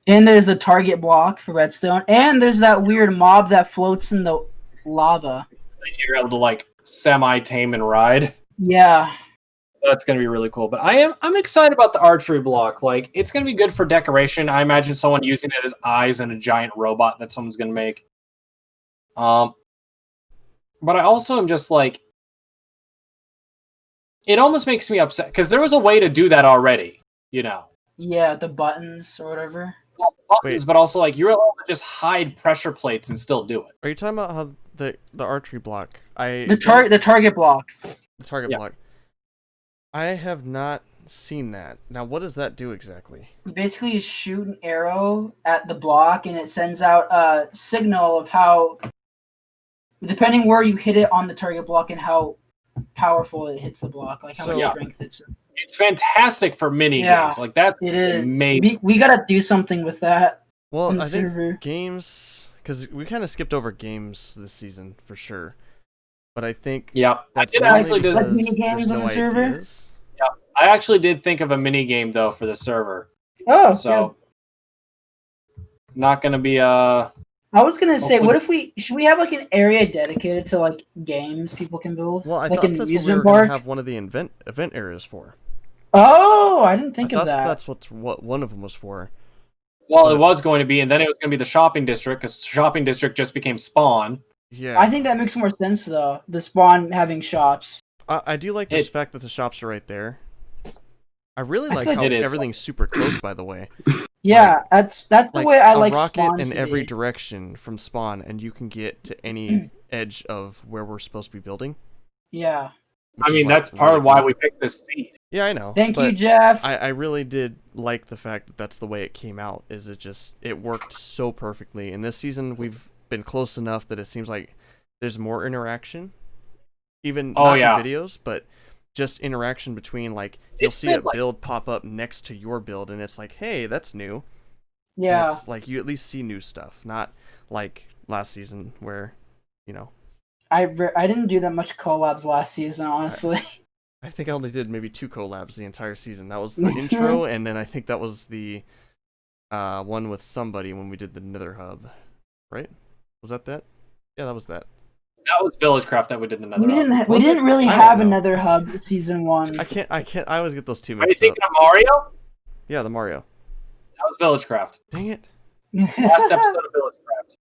And there's the target block for redstone, and there's that weird mob that floats in the lava. You're able to like semi-tame and ride. Yeah. That's gonna be really cool. But I'm excited about the archery block. Like, it's gonna be good for decoration. I imagine someone using it as eyes and a giant robot that someone's gonna make. But I also am just like, it almost makes me upset because there was a way to do that already. You know, Yeah, the buttons or whatever. not buttons, Wait. but also like you're allowed to just hide pressure plates and still do it. Are you talking about how the archery block? The target block. The target Yeah. block. I have not seen that. Now, what does that do exactly? You basically shoot an arrow at the block, and it sends out a signal of how, depending where you hit it on the target block and how powerful it hits the block, like how much So- strength it's. It's fantastic for mini Yeah, games. Like, that's It is. amazing. We gotta do something with that Well, on the I think server. games, because we kind of skipped over games this season for sure. But I think Yeah, I that's did mainly actually because Like mini games there's on no the server? ideas. I actually did think of a mini game though for the server. Oh, So not gonna be I was gonna say, hopefully- what if should we have like an area dedicated to like games people can build, Well, I like thought an that's what we amusement were going park? to have one of the event areas for. Oh, I didn't think of that. That's what one of them was for. well, it was going to be, and then it was going to be the shopping district because shopping district just became spawn. Yeah, I think that makes more sense though. The spawn having shops. I do like the It- fact that the shops are right there. I really I like feel like how it is. everything's super close. By the way, Yeah, that's the way I like a rocket spawns in to every be. direction from spawn, and you can get to any edge of where we're supposed to be building. Yeah. which I is, mean, like, that's part really of why cool. we picked this seed. Yeah, I know. Thank you, but Jeff. I really did like the fact that that's the way it came out. Is it worked so perfectly. And this season we've been close enough that it seems like there's more interaction, even Oh, not yeah. in videos, but just interaction between, like, you'll It's see been, a like- build pop up next to your build, and it's like, hey, that's new. Yeah. It's like you at least see new stuff, not like last season where, you know. I didn't do that much collabs last season, honestly. I think I only did maybe 2 collabs the entire season. That was the intro, and then I think that was the one with somebody when we did the Nether Hub, right? Was that? Yeah, that was that. That was Villagecraft that we did the Nether Hub. We didn't really I don't have know. another hub season 1. I can't. I always get those two Are you mixed up. thinking of Mario? Yeah, the Mario. That was Villagecraft. Dang it. Last episode of Villagecraft.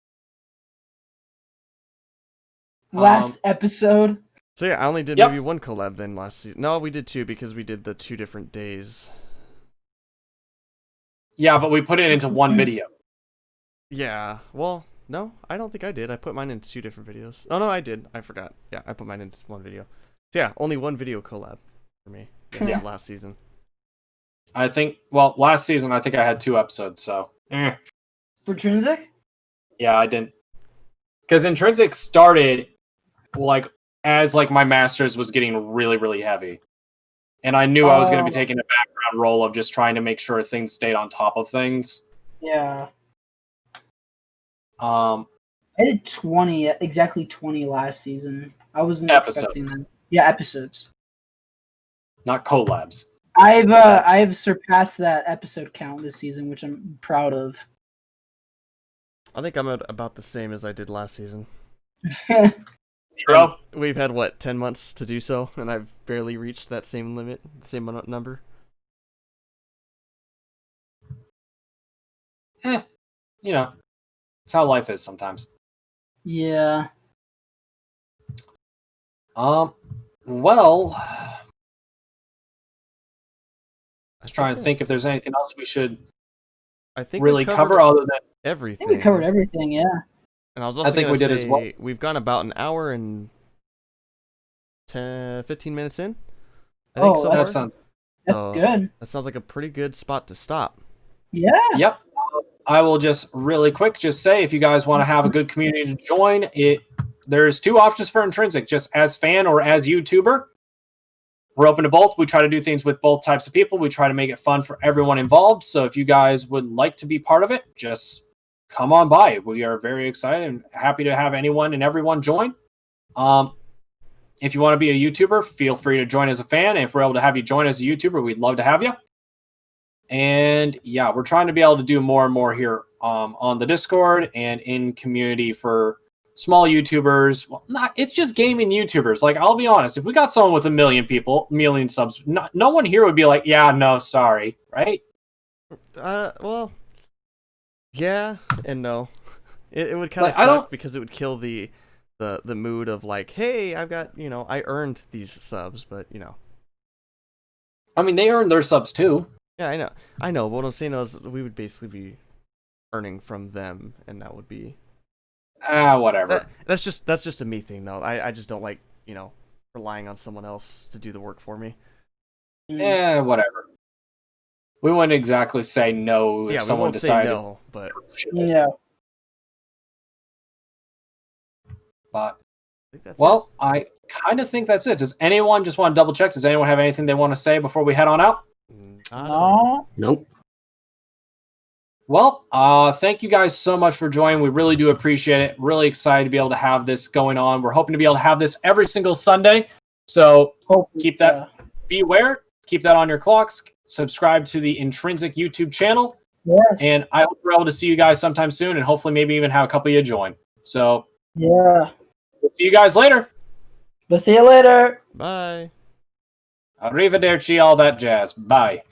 Last episode. So yeah, I only did Yep. maybe 1 collab then last season. No, we did 2 because we did the 2 different days. Yeah, but we put it into one video. Yeah. Well, no, I don't think I did. I put mine into 2 different videos. Oh no, I did. I forgot. Yeah, I put mine into 1 video. So yeah, only 1 video collab for me. Yeah. Last season. I think, well, last season I think I had 2 episodes, so. For Intrinsic? Yeah, I didn't. Because Intrinsic started, like, as, like, my Masters was getting really, really heavy. And I knew I was going to be taking a background role of just trying to make sure things stayed on top of things. Yeah. Um, I did exactly 20 last season. I wasn't expecting Episodes. that. Yeah, episodes. not collabs. I've surpassed that episode count this season, which I'm proud of. I think I'm at about the same as I did last season. 0? We've had, what, 10 months to do so, and I've barely reached that same limit, same number. You know, it's how life is sometimes. Yeah. Well, I was trying to think if there's anything else we should really we cover other than I everything. think we covered everything, yeah. And I was also think we did as well. We've gone about an hour and 15 minutes in. I think so that far. sounds. That's So, good. That sounds like a pretty good spot to stop. Yeah. Yep. I will just really quick just say if you guys want to have a good community to join it, there's 2 options for Intrinsic, just as fan or as YouTuber. We're open to both. We try to do things with both types of people. We try to make it fun for everyone involved. So if you guys would like to be part of it, just come on by. We are very excited and happy to have anyone and everyone join. If you want to be a YouTuber, feel free to join as a fan. If we're able to have you join as a YouTuber, we'd love to have you. And yeah, we're trying to be able to do more and more here on the Discord and in community for small YouTubers. Well, it's just gaming YouTubers. Like, I'll be honest, if we got someone with 1 million people, 1 million subs, no one here would be like, yeah, no, sorry, right? Well, yeah and no. It would kind of Like, suck because it would kill the mood of like, hey, I've got, I earned these subs, but I mean, they earn their subs too. Yeah, I know. But what I'm saying is, we would basically be earning from them, and that would be Whatever. that's just a me thing, though. I just don't like relying on someone else to do the work for me. Whatever. We wouldn't exactly say no if Yeah, we someone won't decided. say no, but Yeah. I But think that's well, I kind of think that's it. Does anyone just want to double check? Does anyone have anything they want to say before we head on out? I don't know. No. Nope. Well, thank you guys so much for joining. We really do appreciate it. Really excited to be able to have this going on. We're hoping to be able to have this every single Sunday. So keep that. Be aware. Keep that on your clocks. Subscribe to the Intrinsic YouTube channel. Yes. And I hope we're able to see you guys sometime soon, and hopefully maybe even have a couple of you join. So Yeah. we'll see you guys later. We'll see you later. Bye. Arrivederci, all that jazz. Bye.